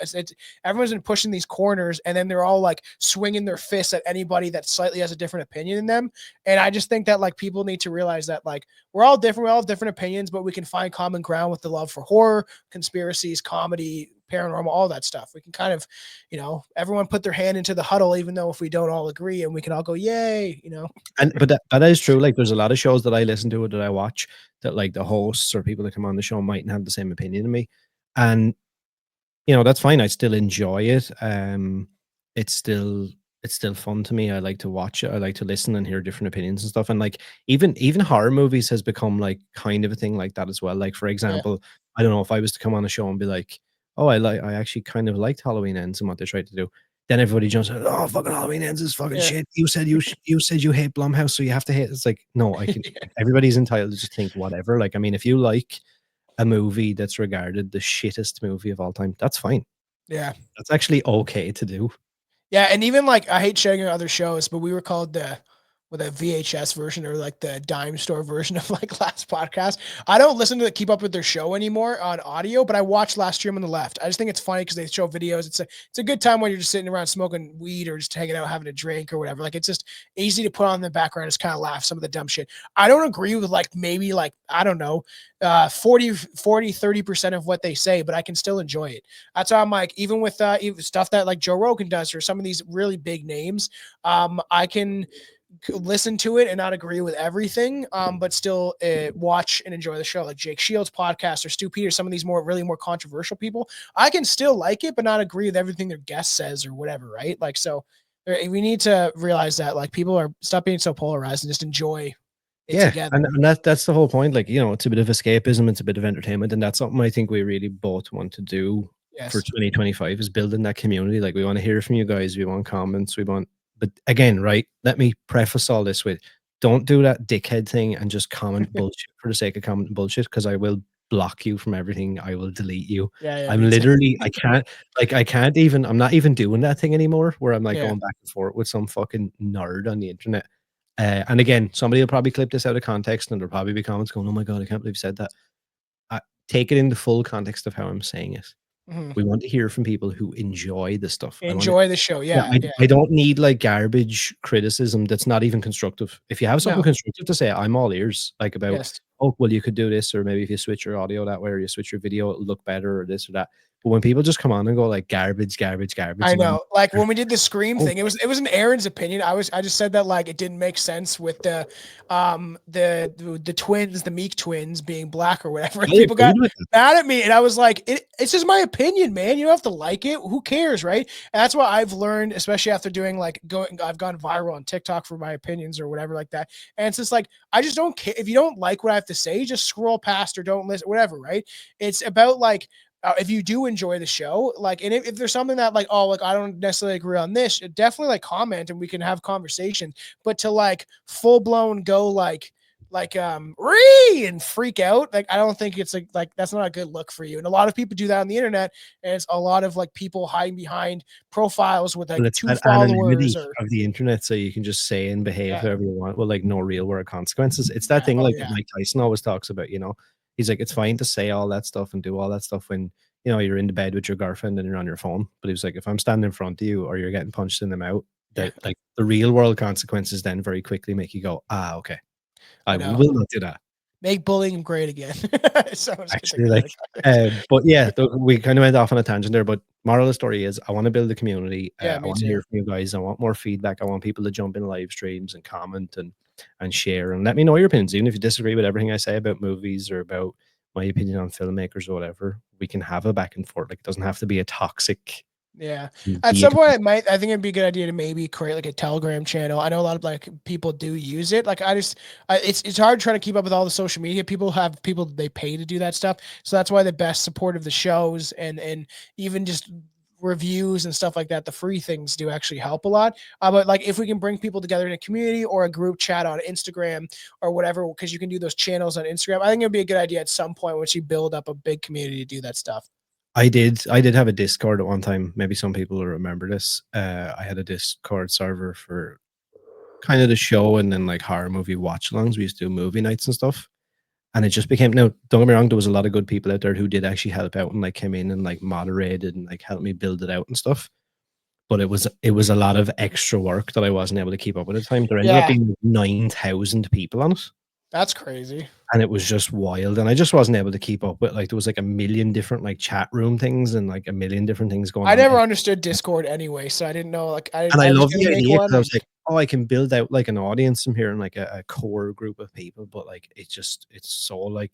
Everyone's been pushing these corners, and then they're all like swinging their fists at anybody that slightly has a different opinion than them. And I just think that like people need to realize that like we're all different. We all have different opinions, but we can find common ground with the love for horror, conspiracies, comedy, paranormal, all that stuff. We can kind of, you know, everyone put their hand into the huddle, even though if we don't all agree, and we can all go, yay, you know. And but that is true. Like there's a lot of shows that I listen to or that I watch that like the hosts or people that come on the show mightn't have the same opinion as me. And you know, that's fine. I still enjoy it. It's still fun to me. I like to watch it. I like to listen and hear different opinions and stuff. And like even horror movies has become like kind of a thing like that as well. Like for example, I don't know if I was to come on a show and be like, oh, I actually kind of liked Halloween Ends and what they tried to do. Then everybody jumps out, oh, fucking Halloween Ends is fucking Yeah. shit. You said you hate Blumhouse, so you have to hate. It's like, no, I can. Everybody's entitled to just think whatever. Like, I mean, if you like a movie that's regarded the shittest movie of all time, that's fine. Yeah. That's actually okay to do. Yeah, and even like I hate sharing other shows, but we were called the with a VHS version or like the dime store version of like last podcast. I don't listen to keep up with their show anymore on audio, but I watch Last Stream on the Left. I just think it's funny because they show videos. It's a good time when you're just sitting around smoking weed or just hanging out having a drink or whatever. Like it's just easy to put on in the background, just kind of laugh some of the dumb shit. I don't agree with like maybe like I don't know 30% of what they say, but I can still enjoy it. That's why I'm like, even with even stuff that like Joe Rogan does or some of these really big names, I can listen to it and not agree with everything, but still watch and enjoy the show. Like Jake Shields' podcast or Stu Peters, some of these really more controversial people, I can still like it, but not agree with everything their guest says or whatever, right? Like, so we need to realize that like people are stop being so polarized and just enjoy it Yeah, together. and that's the whole point. Like, you know, it's a bit of escapism, it's a bit of entertainment, and that's something I think we really both want to do for Yes. 2025 is building that community. Like, we want to hear from you guys, we want comments, we want. But again, right? Let me preface all this with: don't do that dickhead thing and just comment bullshit for the sake of commenting bullshit, because I will block you from everything. I will delete you. Yeah, I'm me too. literally, I can't even. I'm not even doing that thing anymore where I'm like Yeah. going back and forth with some fucking nerd on the internet. And again, somebody will probably clip this out of context and there'll probably be comments going, "Oh my God, I can't believe you said that." Take it in the full context of how I'm saying it. Mhm. We want to hear from people who enjoy the stuff. I want to, Enjoy the show. yeah, Yeah, yeah. I don't need like garbage criticism that's not even constructive. If you have something No. constructive to say, I'm all ears. Like about, Yes. oh, well, you could do this, or maybe if you switch your audio that way, or you switch your video, it'll look better, or this or that. But when people just come on and go like garbage, garbage, garbage, I and I'm know. Like when we did the Scream oh, thing, it was an Aaron's opinion. I just said that like it didn't make sense with the twins, the Meek twins being black or whatever. And I people got agreed with that. mad at me, and I was like, it's just my opinion, man. You don't have to like it. Who cares, right? And that's what I've learned, especially after doing like I've gone viral on TikTok for my opinions or whatever like that. And it's just like I just don't care if you don't like what I have to say, just scroll past or don't listen, whatever, right? It's about like if you do enjoy the show, like, and if there's something that like, oh, like I don't necessarily agree on this, definitely like comment and we can have conversation. But to like full blown go like ree and freak out, like I don't think it's like that's not a good look for you. And a lot of people do that on the internet, and it's a lot of like people hiding behind profiles with Well, like it's 2 that followers anonymity or of the internet, so you can just say and behave yeah, however you want with like no real world consequences. It's that yeah, thing oh like that yeah, Mike Tyson always talks about, you know. He's like, it's fine to say all that stuff and do all that stuff when, you know, you're in the bed with your girlfriend and you're on your phone. But he was like, if I'm standing in front of you or you're getting punched in the mouth, yeah. that like the real world consequences then very quickly make you go, ah, okay, I I know. will not do that. Make bullying great again. So I'm just gonna take Actually, that out like, of context. but yeah, we kind of went off on a tangent there. But moral of the story is, I want to build a community. Yeah, I me want to too. hear from you guys. I want more feedback. I want people to jump in live streams and comment and share and let me know your opinions. Even if you disagree with everything I say about movies or about my opinion on filmmakers or whatever, we can have a back and forth. Like, it doesn't have to be a toxic. Yeah. At Be a some point, complete- I think it'd be a good idea to maybe create like a Telegram channel. I know a lot of like people do use it. Like it's hard trying to keep up with all the social media. People have people they pay to do that stuff. So that's why the best support of the shows and even just reviews and stuff like that, the free things do actually help a lot. But like if we can bring people together in a community or a group chat on Instagram or whatever, because you can do those channels on Instagram, I think it'd be a good idea at some point once you build up a big community to do that stuff. I did have a Discord at one time. Maybe some people will remember this. I had a Discord server for kind of the show and then like horror movie watch alongs. We used to do movie nights and stuff. And it just became, no, don't get me wrong, there was a lot of good people out there who did actually help out and like came in and like moderated and like helped me build it out and stuff. But it was a lot of extra work that I wasn't able to keep up with at the time. There ended up Yeah, being 9,000 people on it. that's crazy. And it was just wild. And I just wasn't able to keep up with, like, there was like a million different like chat room things and like a million different things going I on. never understood Discord anyway, so I didn't know. Like, And I I was love gonna the make idea because one, I and was like, oh, I can build out like an audience from here and like a core group of people. But like, it's so like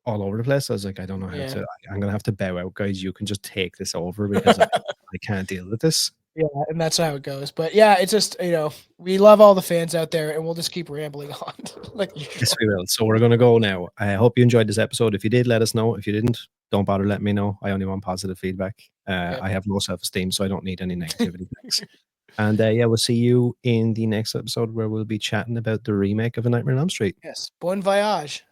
all over the place. I was like, I don't know how yeah, to. I'm gonna have to bow out, guys. You can just take this over because I can't deal with this. Yeah, and that's how it goes. But yeah, it's just, we love all the fans out there, and we'll just keep rambling on like Yes, usual. we will. So we're going to go now. I hope you enjoyed this episode. If you did, let us know. If you didn't, don't bother letting me know. I only want positive feedback. Yeah. I have low self-esteem, so I don't need any negativity. Thanks. And yeah, we'll see you in the next episode where we'll be chatting about the remake of A Nightmare on Elm Street. Yes. Bon voyage.